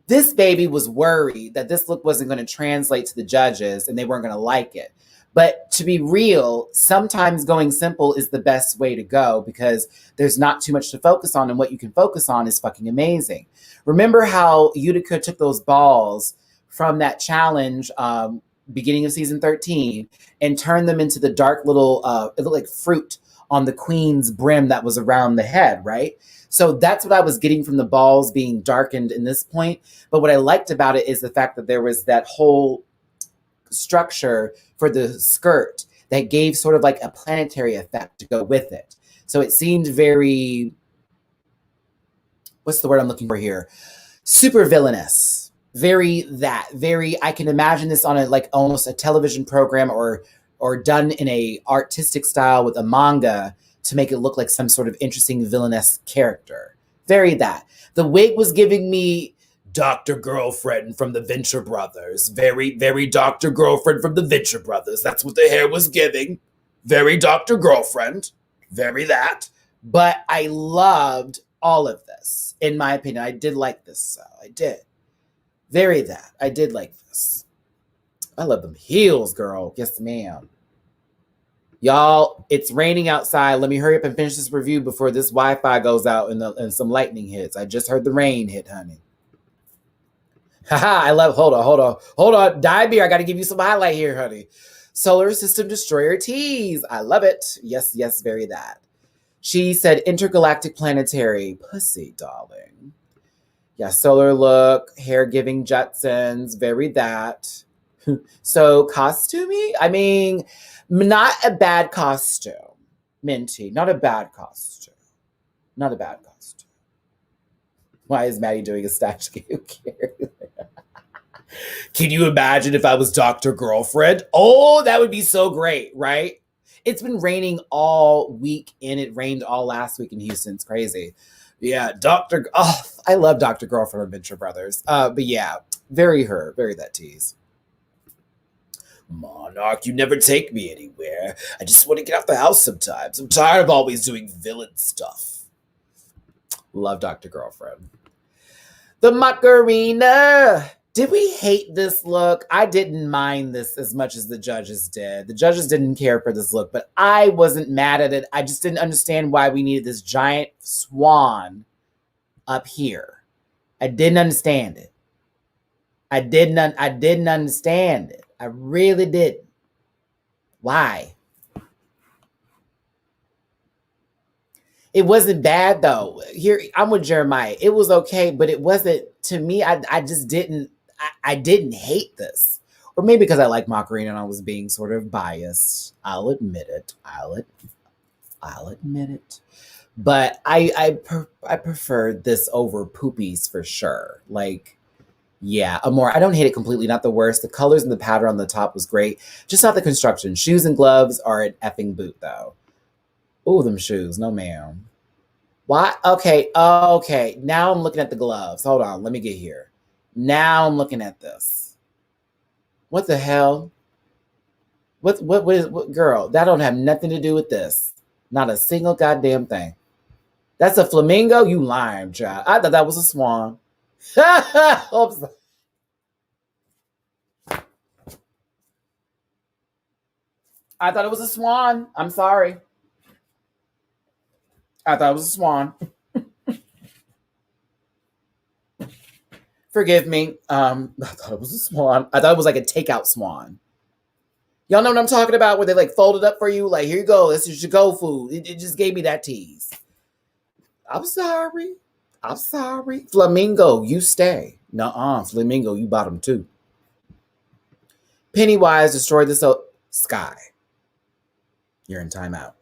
A: this baby was worried that this look wasn't going to translate to the judges and they weren't going to like it. But to be real, sometimes going simple is the best way to go because there's not too much to focus on, and what you can focus on is fucking amazing. Remember how Utica took those balls from that challenge beginning of season 13 and turned them into the dark little, it looked like fruit on the queen's brim that was around the head, right? So that's what I was getting from the balls being darkened in this point. But what I liked about it is the fact that there was that whole structure for the skirt that gave sort of like a planetary effect to go with it. So it seemed very, what's the word I'm looking for here? Super villainous. Very, I can imagine this on a like almost a television program or done in a artistic style with a manga to make it look like some sort of interesting villainous character. Very that. The wig was giving me Dr. Girlfriend from the Venture Brothers. Very, very Dr. Girlfriend from the Venture Brothers. That's what the hair was giving. Very Dr. Girlfriend. Very that. But I loved all of this, in my opinion. I did like this, so I did. Very that. I did like this. I love them heels, girl. Yes, ma'am. Y'all, it's raining outside. Let me hurry up and finish this review before this Wi-Fi goes out and some lightning hits. I just heard the rain hit, honey. Haha, I love, hold on. Die beer, I got to give you some highlight here, honey. Solar System Destroyer tease. I love it. Yes, very that. She said intergalactic planetary. Pussy, darling. Yeah, solar look, hair giving Jetsons. Very that. So costumey? I mean, not a bad costume. Minty, not a bad costume. Not a bad costume. Why is Matty doing a statue? Can you imagine if I was Dr. Girlfriend? Oh, that would be so great, right? It's been raining all week and it rained all last week in Houston. It's crazy. Yeah, I love Dr. Girlfriend of Venture Brothers. But yeah, very that tease. Monarch, you never take me anywhere. I just want to get out the house sometimes. I'm tired of always doing villain stuff. Love Dr. Girlfriend. The Macarena. Did we hate this look? I didn't mind this as much as the judges did. The judges didn't care for this look, but I wasn't mad at it. I just didn't understand why we needed this giant swan up here. I didn't understand it. I didn't understand it. I really didn't. Why? It wasn't bad though. Here, I'm with Jeremiah. It was okay, but it wasn't, to me, I just didn't, I didn't hate this. Or maybe because I like Macarena and I was being sort of biased. I'll admit it. I'll admit it. But I preferred this over Poopies for sure. Like, yeah, Amore. I don't hate it completely. Not the worst. The colors and the pattern on the top was great. Just not the construction. Shoes and gloves are an effing boot, though. Ooh, them shoes. No, ma'am. Why? Okay. Now I'm looking at the gloves. Hold on. Let me get here. Now I'm looking at this. What the hell? What, girl, that don't have nothing to do with this. Not a single goddamn thing. That's a flamingo? You lying, child. I thought that was a swan. Oops. I thought it was a swan. I'm sorry. I thought it was a swan. Forgive me. I thought it was a swan. I thought it was like a takeout swan. Y'all know what I'm talking about? Where they like fold it up for you. Like, here you go. This is your go food. It just gave me that tease. I'm sorry. Flamingo, you stay. Nuh-uh. Flamingo, you bottom too. Pennywise destroyed the sky. You're in timeout.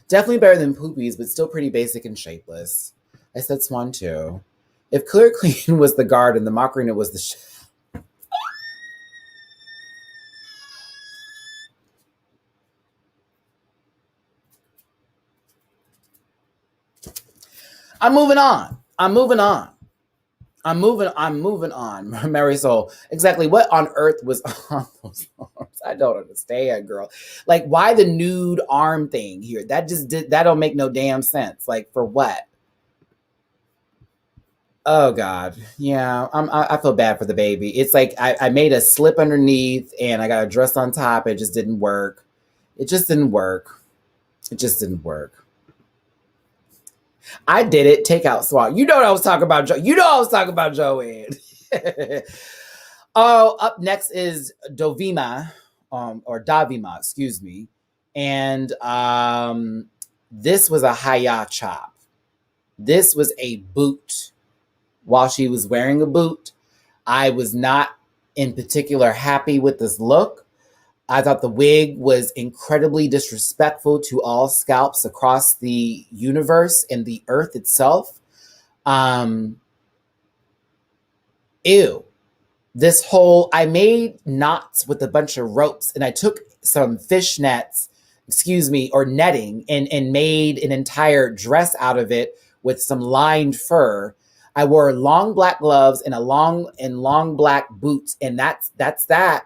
A: Definitely better than Poopies, but still pretty basic and shapeless. I said swan too. If Clear Clean was the guard and the Macarena was the I'm moving on. Marisol, exactly what on earth was on those arms? I don't understand, girl. Like, why the nude arm thing here? That don't make no damn sense. Like, for what? Oh God, yeah. I feel bad for the baby. It's like I made a slip underneath and I got a dress on top. It just didn't work. It just didn't work. I did it. Takeout swat. You know what I was talking about, Joanne. Oh, up next is Dovima, or Davima, excuse me. And this was a hi-ya chop. This was a boot. While she was wearing a boot, I was not in particular happy with this look. I thought the wig was incredibly disrespectful to all scalps across the universe and the earth itself. Ew. This whole, I made knots with a bunch of ropes and I took some fish nets, or netting, and made an entire dress out of it with some lined fur. I wore long black gloves and long black boots, and that's that.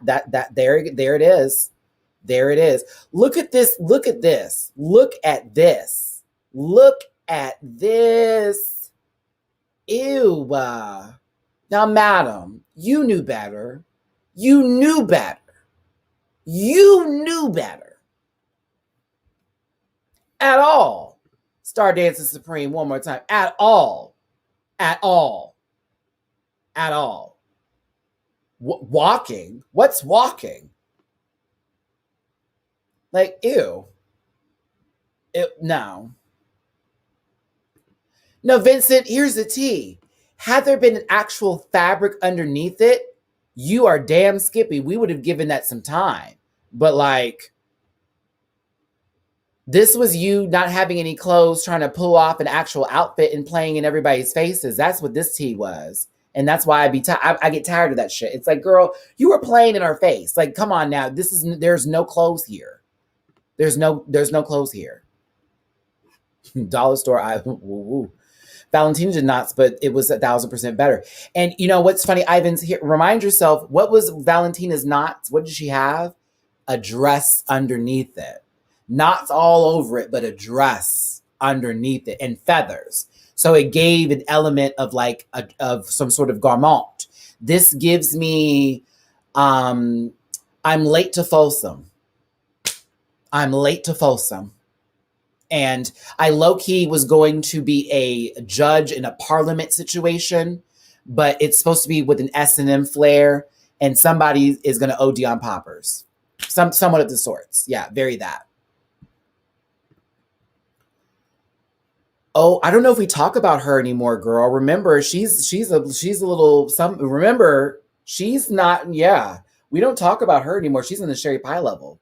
A: There it is. There it is. Look at this. Look at this. Look at this. Look at this. Ew. Now, madam, you knew better. You knew better. You knew better. At all. Star Dancing Supreme, one more time. At all. At all. At all. Walking? What's walking? Like, ew. No. No, Vincent, here's the tea. Had there been an actual fabric underneath it, you are damn skippy. We would have given that some time. But like, this was you not having any clothes, trying to pull off an actual outfit and playing in everybody's faces. That's what this tea was. And that's why I get tired of that shit. It's like, girl, you were playing in our face. Like, come on now. There's no clothes here. There's no clothes here. Dollar store, Valentina did not, but it was 1,000% better. And you know what's funny, Ivan's here. Remind yourself, what was Valentina's knots? What did she have? A dress underneath it. Knots all over it, but a dress underneath it and feathers. So it gave an element of like of some sort of garment. This gives me, I'm late to Folsom. I'm late to Folsom. And I low-key was going to be a judge in a parliament situation, but it's supposed to be with an S&M flair, and somebody is going to OD on poppers. Somewhat of the sorts. Yeah, very that. Oh, I don't know if we talk about her anymore, girl. Remember, she's a little remember, she's not, yeah. We don't talk about her anymore. She's in the Sherry Pie level.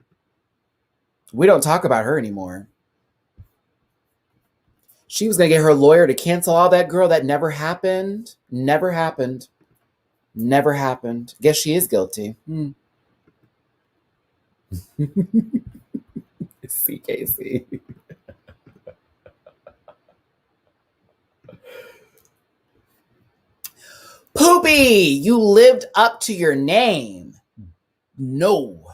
A: We don't talk about her anymore. She was going to get her lawyer to cancel all that, girl. That never happened. Never happened. Never happened. Guess she is guilty. CKC. Poopy, you lived up to your name. No.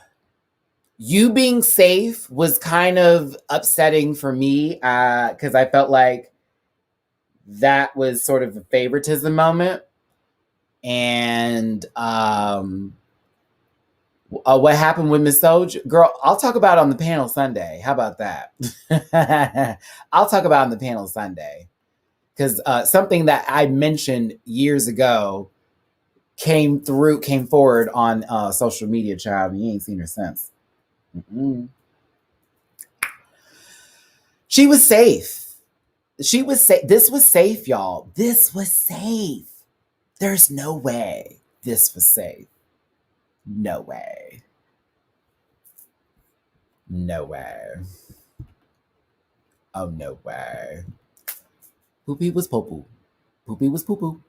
A: You being safe was kind of upsetting for me because I felt like that was sort of a favoritism moment. And what happened with Miss Soja? Girl, I'll talk about it on the panel Sunday. How about that? I'll talk about it on the panel Sunday. Because something that I mentioned years ago came forward on social media, child. You ain't seen her since. Mm-mm. She was safe. She was safe. This was safe, y'all. This was safe. There's no way this was safe. No way. No way. Oh, no way. Poopy was poo-poo. Poopy was poo-poo.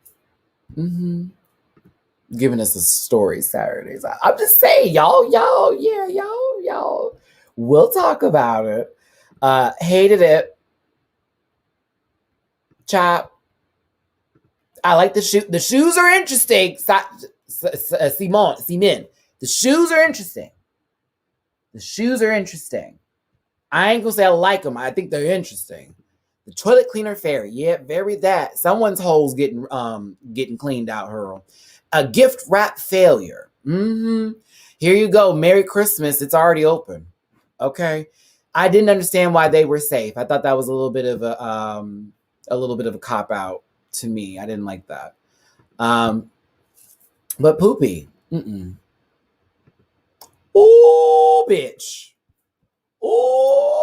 A: Mm-hmm. Giving us a story Saturdays. I'm just saying, y'all. We'll talk about it. Hated it. Chop. I like the shoe. The shoes are interesting. Simon. The shoes are interesting. The shoes are interesting. I ain't gonna say I like them. I think they're interesting. The toilet cleaner fairy. Yeah, very that. Someone's hole's getting cleaned out, Hurl. A gift wrap failure. Mm-hmm. Here you go. Merry Christmas. It's already open. Okay. I didn't understand why they were safe. I thought that was a little bit of a cop out to me. I didn't like that. But poopy. Mm-mm. Ooh, bitch. Oh.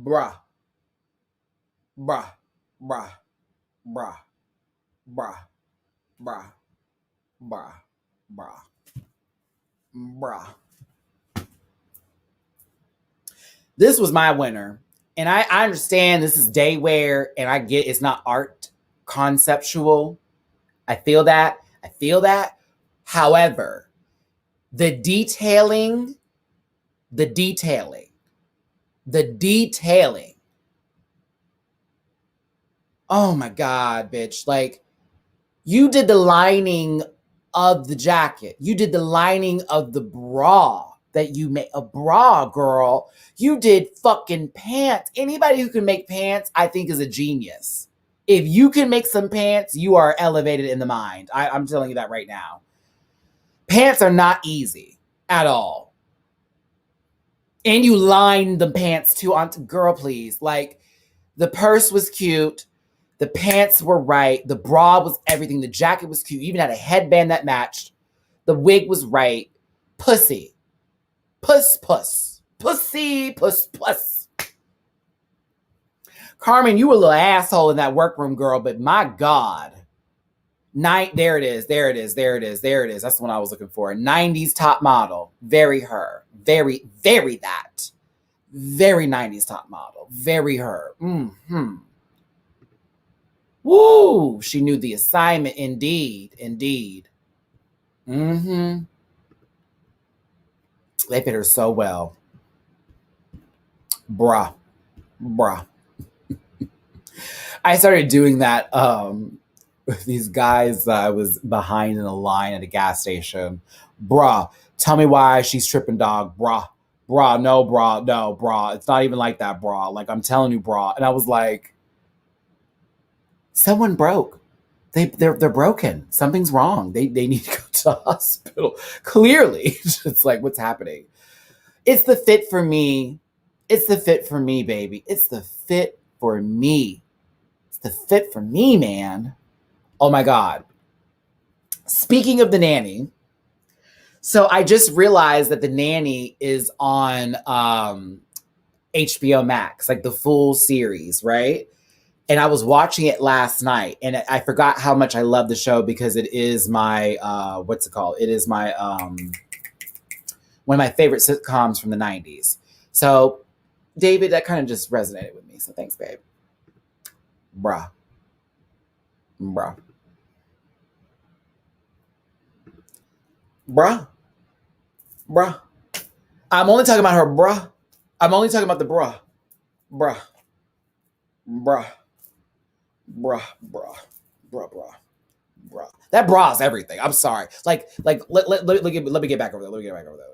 A: Bruh, bruh, bruh, bruh, bruh, bruh, bruh, bruh, bruh. This was my winner. And I understand this is day wear, and I get it's not art conceptual. I feel that. I feel that. However, the detailing, the detailing, the detailing. Oh my God, bitch. Like, you did the lining of the jacket. You did the lining of the bra that you made. A bra, girl. You did fucking pants. Anybody who can make pants, I think, is a genius. If you can make some pants, you are elevated in the mind. I'm telling you that right now. Pants are not easy at all. And you lined the pants too onto, girl, please. Like, the purse was cute. The pants were right. The bra was everything. The jacket was cute. You even had a headband that matched. The wig was right. Pussy. Puss, puss. Pussy, puss, puss. Carmen, you were a little asshole in that workroom, girl, but my God. There it is. There it is. There it is. There it is. That's the one I was looking for. 90s top model. Very her. Very, very that. Very 90s top model. Very her. Mm-hmm. Woo! She knew the assignment. Indeed. Indeed. Mm-hmm. They fit her so well. Bruh. Bruh. I started doing that with these guys that I was behind in a line at a gas station. Bruh. Tell me why she's tripping, dog. Bruh. Bruh. No, bruh. No, bruh. It's not even like that, bruh. Like, I'm telling you, bruh. And I was like, someone broke. They're broken. Something's wrong. They need to go to the hospital. Clearly. It's like, what's happening? It's the fit for me. It's the fit for me, baby. It's the fit for me. It's the fit for me, man. Oh my God. Speaking of The Nanny, so I just realized that The Nanny is on HBO Max, like the full series, right? And I was watching it last night, and I forgot how much I love the show because it is my what's it called? It is my one of my favorite sitcoms from the 90s. So, David, that kind of just resonated with me. So thanks, babe. Bruh. Bruh. Bruh. Bruh. I'm only talking about her, bruh. I'm only talking about the bruh. Bruh. Bruh. Bruh. Bruh. Bruh. Bruh. Bruh. That bra is everything. I'm sorry. Like, let me get back over there. Let me get back over there.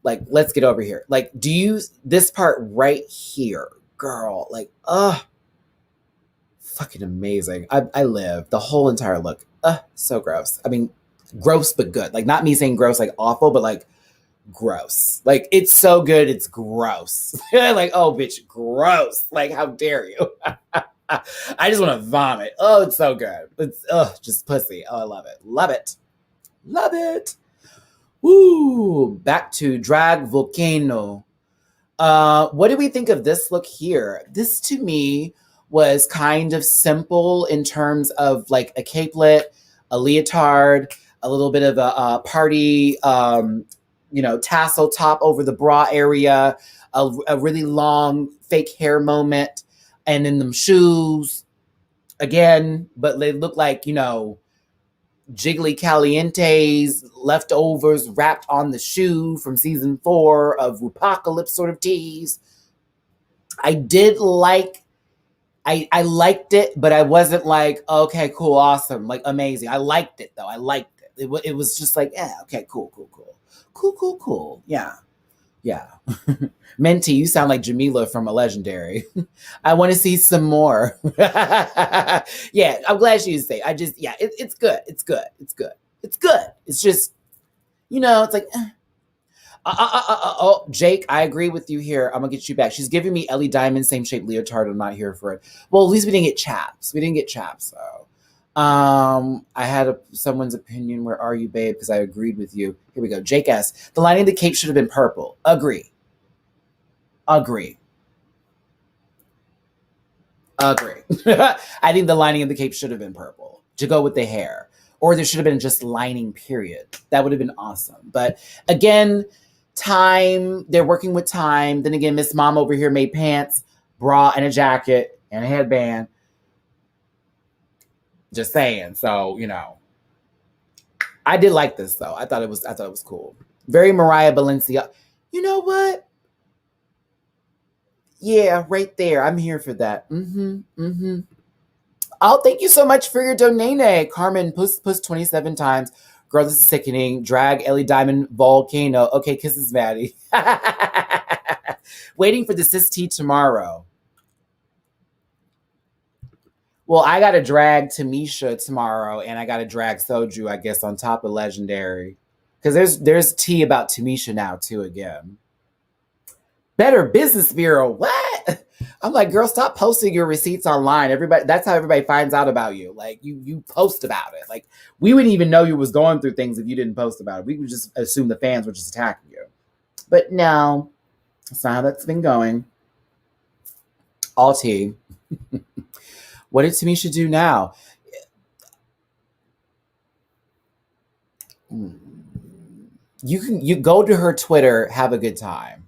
A: Like, let's get over here. Like, do you, this part right here, girl, like, fucking amazing. I live the whole entire look. So gross. I mean, gross, but good. Like, not me saying gross, like awful, but like gross. Like, it's so good, it's gross. Like, oh, bitch, gross. Like, how dare you? I just want to vomit. Oh, it's so good. It's, just pussy. Oh, I love it. Love it. Love it. Woo! Back to Drag Volcano. What do we think of this look here? This to me was kind of simple in terms of like a capelet, a leotard, a little bit of a party, tassel top over the bra area, a really long fake hair moment, and then them shoes again, but they look like, Jiggly Caliente's leftovers wrapped on the shoe from season 4 of Rupocalypse sort of tease. I did like, I liked it, but I wasn't like, okay, cool, awesome, like amazing. I liked it though. I liked it. It was just like, yeah, okay, cool. Yeah. Yeah. Menti, you sound like Jamila from A Legendary. I want to see some more. Yeah, I'm glad she say. It's good. It's good. It's good. It's good. It's just, it's like, oh, Jake, I agree with you here. I'm gonna get you back. She's giving me Ellie Diamond, same shape leotard. I'm not here for it. Well, at least we didn't get chaps. We didn't get chaps, though. I had someone's opinion. Where are you, babe? Because I agreed with you. Here we go. Jake S. The lining of the cape should have been purple. Agree. Agree. I think the lining of the cape should have been purple to go with the hair. Or there should have been just lining, period. That would have been awesome. But again, time, they're working with time. Then again, Miss Mom over here made pants, bra, and a jacket, and a headband. Just saying. So, I did like this though. I thought it was cool. Very Mariah Balenciaga. You know what? Yeah, right there. I'm here for that. Oh, thank you so much for your donate, Carmen. Puss 27 times. Girl, this is sickening. Drag Ellie Diamond Volcano. Okay, kisses, Maddie. Waiting for the sis tea tomorrow. Well, I got to drag Tamisha tomorrow, and I got to drag Soju, I guess, on top of Legendary. Because there's tea about Tamisha now, too, again. Better Business Bureau. What? I'm like, girl, stop posting your receipts online. That's how everybody finds out about you. Like, you post about it. Like, we wouldn't even know you was going through things if you didn't post about it. We would just assume the fans were just attacking you. But no, that's not how that's been going. All tea. What did Tamisha do now? You go to her Twitter, have a good time.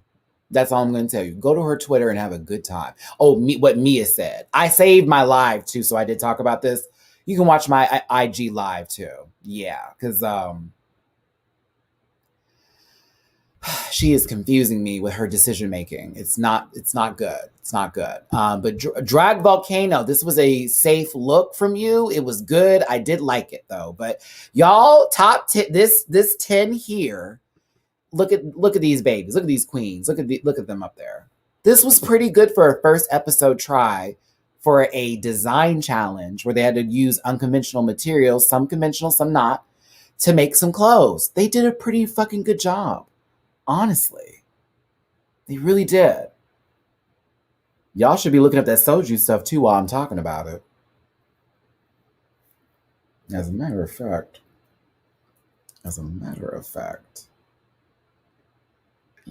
A: That's all I'm going to tell you. Go to her Twitter and have a good time. Oh, what Mia said. I saved my live too, so I did talk about this. You can watch my IG live too. Yeah, because she is confusing me with her decision making. It's not good. It's not good. But Drag Volcano, this was a safe look from you. It was good. I did like it though. But y'all, top 10, this 10 here. Look at these babies. Look at these queens. Look at them up there. This was pretty good for a first episode try for a design challenge where they had to use unconventional materials, some conventional, some not, to make some clothes. They did a pretty fucking good job. Honestly. They really did. Y'all should be looking up that Soju stuff too while I'm talking about it. As a matter of fact.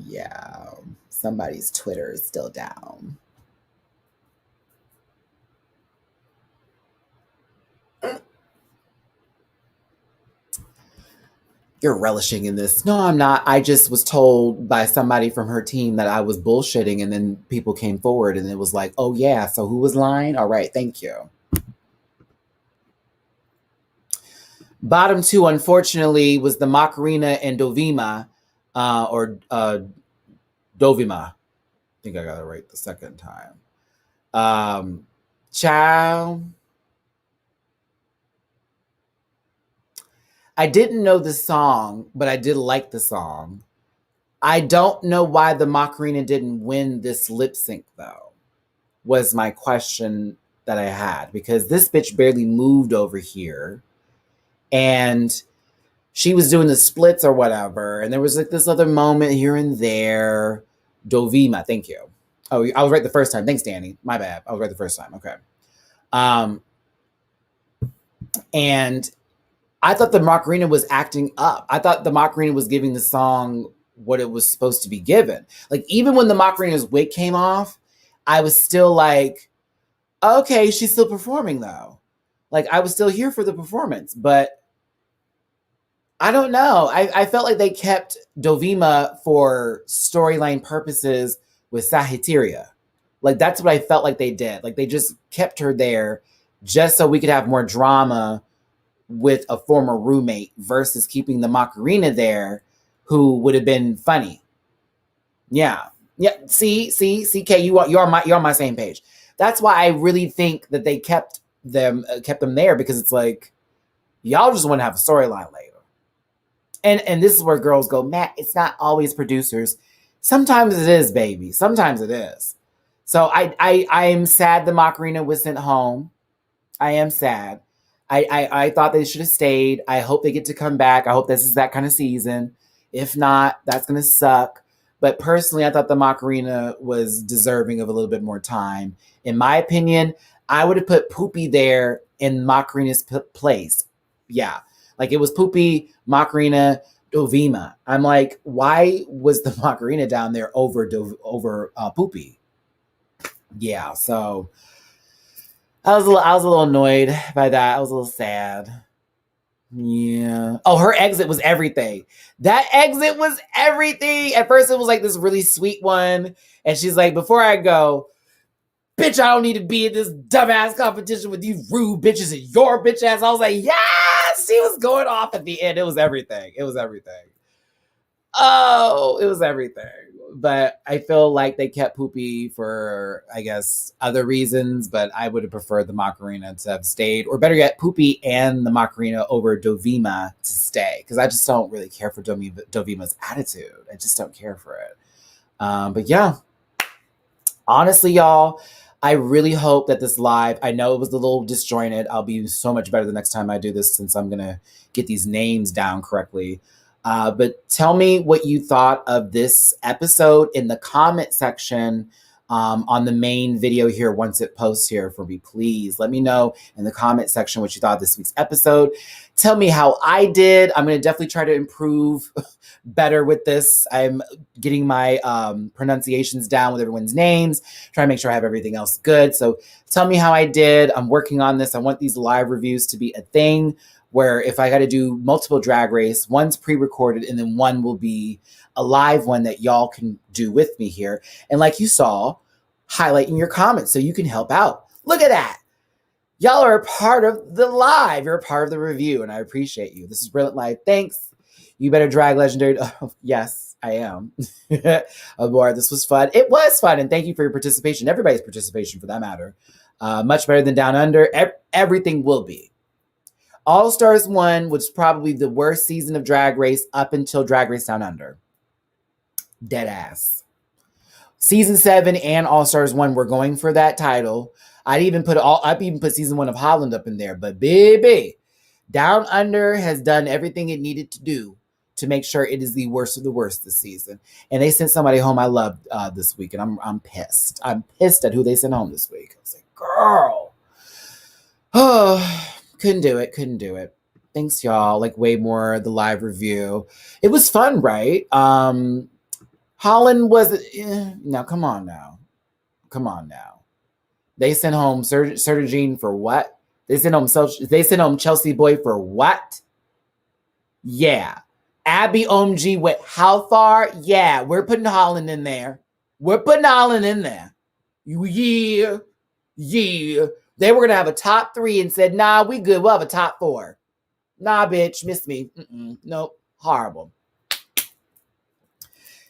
A: Yeah, somebody's Twitter is still down. You're relishing in this. No, I'm not. I just was told by somebody from her team that I was bullshitting, and then people came forward and it was like, oh yeah, so who was lying? All right, thank you. Bottom two, unfortunately, was the Macarena and Dovima, Dovima. I think I got it right the second time. Ciao. I didn't know the song, but I did like the song. I don't know why the Macarena didn't win this lip sync, though, was my question that I had. Because this bitch barely moved over here. And she was doing the splits or whatever. And there was like this other moment here and there. Dovima, thank you. Oh, I was right the first time. Thanks, Danny. My bad. I was right the first time. Okay. And I thought the Macarena was acting up. I thought the Macarena was giving the song what it was supposed to be given. Like, even when the Macarena's wig came off, I was still like, okay, she's still performing though. Like, I was still here for the performance, but I don't know. I felt like they kept Dovima for storyline purposes with Sagittaria. Like, that's what I felt like they did. Like, they just kept her there just so we could have more drama with a former roommate versus keeping the Macarena there, who would have been funny. Yeah. See, K, you're on my same page. That's why I really think that they kept them there, because it's like, y'all just want to have a storyline later. And this is where girls go, Matt, it's not always producers. Sometimes it is, baby. Sometimes it is. So I am sad the Macarena was sent home. I am sad. I thought they should have stayed. I hope they get to come back. I hope this is that kind of season. If not, that's gonna suck. But personally, I thought the Macarena was deserving of a little bit more time. In my opinion, I would have put Poopy there in Macarena's place. Yeah, like it was Poopy, Macarena, Dovima. I'm like, why was the Macarena down there over Poopy? Yeah, so I was a little annoyed by that. I was a little sad. Yeah. Oh, her exit was everything. That exit was everything. At first, it was like this really sweet one, and she's like, "Before I go, bitch, I don't need to be in this dumbass competition with you rude bitches and your bitch ass." I was like, "Yes!" She was going off at the end. It was everything. It was everything. Oh, it was everything. But I feel like they kept Poopy for, I guess, other reasons, but I would have preferred the Macarena to have stayed, or better yet, Poopy and the Macarena over Dovima to stay, because I just don't really care for Dovima's attitude. I just don't care for it. But yeah, honestly, y'all, I really hope that this live, I know it was a little disjointed. I'll be so much better the next time I do this, since I'm going to get these names down correctly. But tell me what you thought of this episode in the comment section on the main video here once it posts here for me. Please let me know in the comment section what you thought of this week's episode. Tell me how I did. I'm going to definitely try to improve better with this. I'm getting my pronunciations down with everyone's names, trying to make sure I have everything else good. So tell me how I did. I'm working on this. I want these live reviews to be a thing, where if I got to do multiple Drag Race, one's pre-recorded and then one will be a live one that y'all can do with me here. And like you saw, highlight in your comments so you can help out. Look at that. Y'all are a part of the live. You're a part of the review, and I appreciate you. This is Brilliant Live. Thanks. You better drag legendary. Oh, yes, I am. Oh, boy, this was fun. It was fun, and thank you for your participation. Everybody's participation, for that matter. Much better than Down Under. Everything will be. All Stars 1 was probably the worst season of Drag Race up until Drag Race Down Under. Dead ass. Season 7 and All Stars 1 were going for that title. I'd even put season 1 of Holland up in there. But baby, Down Under has done everything it needed to do to make sure it is the worst of the worst this season. And they sent somebody home I loved this week, and I'm pissed. I'm pissed at who they sent home this week. I was like, girl. Oh. Couldn't do it. Thanks, y'all. Like, way more the live review. It was fun, right? Holland was... Now, come on now. They sent home Sergine for what? They sent home Chelsea Boy for what? Yeah. Abby OMG went how far? Yeah, we're putting Holland in there. Yeah. They were going to have a top 3 and said, nah, we good. We'll have a top 4. Nah, bitch, miss me. Nope. Horrible.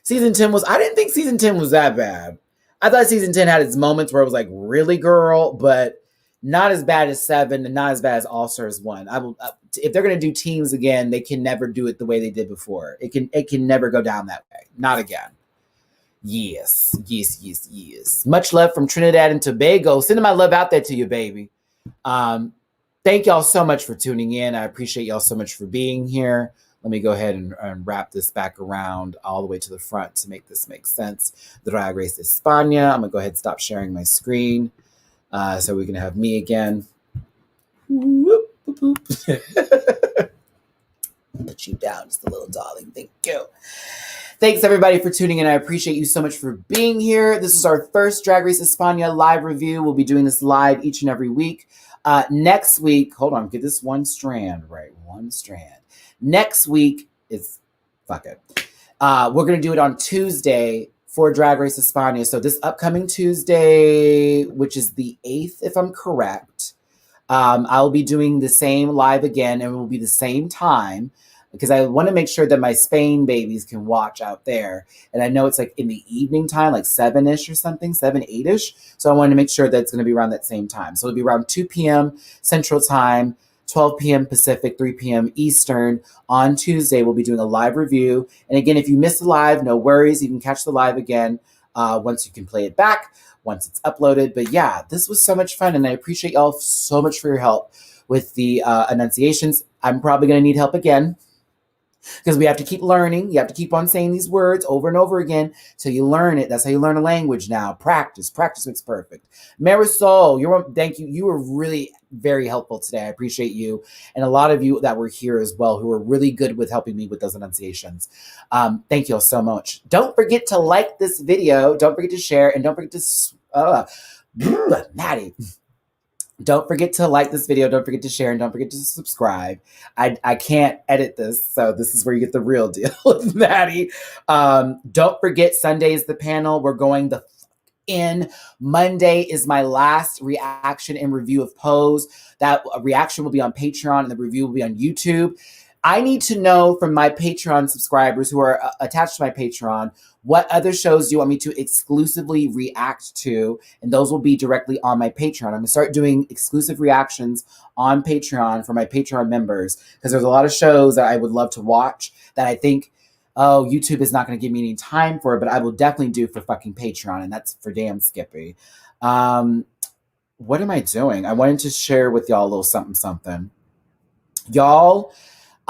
A: Season 10 I didn't think season 10 was that bad. I thought season 10 had its moments where it was like, really, girl? But not as bad as 7 and not as bad as All Stars 1. If they're going to do teams again, they can never do it the way they did before. It can never go down that way. Not again. Yes. Much love from Trinidad and Tobago. Sending my love out there to you, baby. Thank y'all so much for tuning in. I appreciate y'all so much for being here. Let me go ahead and wrap this back around all the way to the front to make this make sense. The Drag Race Espana. I'm going to go ahead and stop sharing my screen so we can have me again. Whoop, whoop, whoop. Put you down just a little, darling. Thank you. Thanks, everybody, for tuning in. I appreciate you so much for being here. This is our first Drag Race Espana live review. We'll be doing this live each and every week. Next week, hold on, get this one strand right. Next week is, fuck it. We're going to do it on Tuesday for Drag Race Espana. So this upcoming Tuesday, which is the 8th, if I'm correct, I'll be doing the same live again, and it will be the same time, because I want to make sure that my Spain babies can watch out there. And I know it's like in the evening time, like 7-ish or something, 7, 8-ish. So I want to make sure that it's going to be around that same time. So it'll be around 2 p.m. Central Time, 12 p.m. Pacific, 3 p.m. Eastern. On Tuesday, we'll be doing a live review. And again, if you missed the live, no worries. You can catch the live again once you can play it back, once it's uploaded. But yeah, this was so much fun. And I appreciate y'all so much for your help with the enunciations. I'm probably going to need help again, because we have to keep learning. You have to keep on saying these words over and over again till you learn it. That's how you learn a language now. Practice. Practice makes perfect. Marisol, thank you. You were really very helpful today. I appreciate you. And a lot of you that were here as well who were really good with helping me with those enunciations. Thank you all so much. Don't forget to like this video. Don't forget to share. And don't forget to... Matty. Don't forget to like this video. Don't forget to share. And don't forget to subscribe. I can't edit this, so this is where you get the real deal with Matty. Don't forget, Sunday is the panel. We're going the in. Monday is my last reaction and review of Pose. That reaction will be on Patreon and the review will be on YouTube. I need to know from my Patreon subscribers who are attached to my Patreon, what other shows do you want me to exclusively react to? And those will be directly on my Patreon. I'm going to start doing exclusive reactions on Patreon for my Patreon members, because there's a lot of shows that I would love to watch that I think, oh, YouTube is not going to give me any time for it, but I will definitely do for fucking Patreon, and that's for damn Skippy. What am I doing? I wanted to share with y'all a little something. Y'all,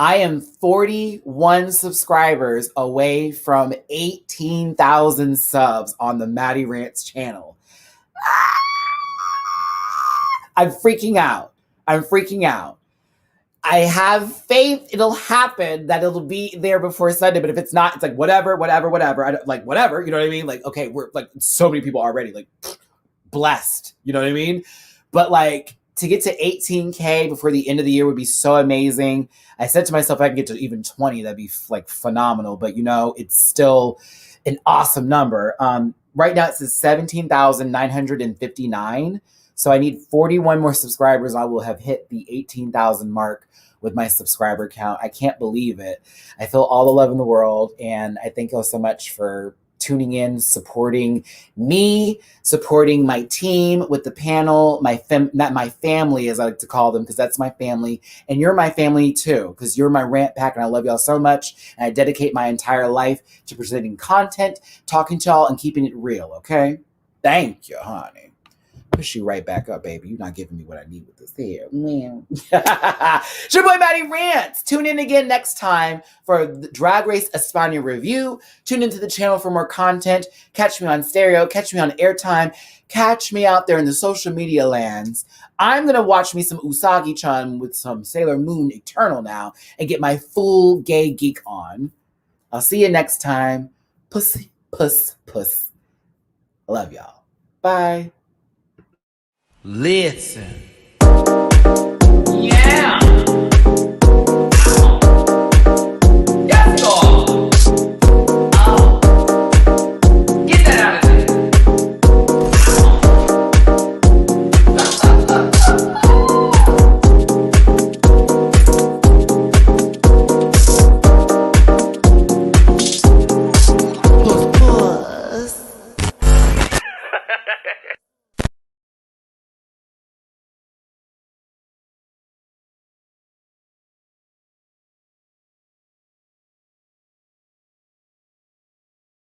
A: I am 41 subscribers away from 18,000 subs on the Matty Rants channel. I'm freaking out. I have faith it'll happen, that it'll be there before Sunday, but if it's not, it's like, whatever. I don't, like, whatever, you know what I mean? Like, okay, we're like, so many people already, like, blessed, you know what I mean? But like, to get to 18K before the end of the year would be so amazing. I said to myself, if I can get to even 20, that'd be like phenomenal. But you know, it's still an awesome number. Right now it says 17,959. So I need 41 more subscribers. I will have hit the 18,000 mark with my subscriber count. I can't believe it. I feel all the love in the world. And I thank you all so much for tuning in, supporting me, supporting my team with the panel, not my family, as I like to call them, because that's my family. And you're my family too, because you're my rant pack, and I love y'all so much. And I dedicate my entire life to presenting content, talking to y'all, and keeping it real, okay? Thank you, honey. Push you right back up, baby. You're not giving me what I need with this hair. It's your boy, Matty Rants. Tune in again next time for the Drag Race Espana review. Tune into the channel for more content. Catch me on stereo. Catch me on airtime. Catch me out there in the social media lands. I'm going to watch me some Usagi-chan with some Sailor Moon Eternal now and get my full gay geek on. I'll see you next time. Pussy, puss, puss. I love y'all. Bye.
B: Listen.
A: Yeah.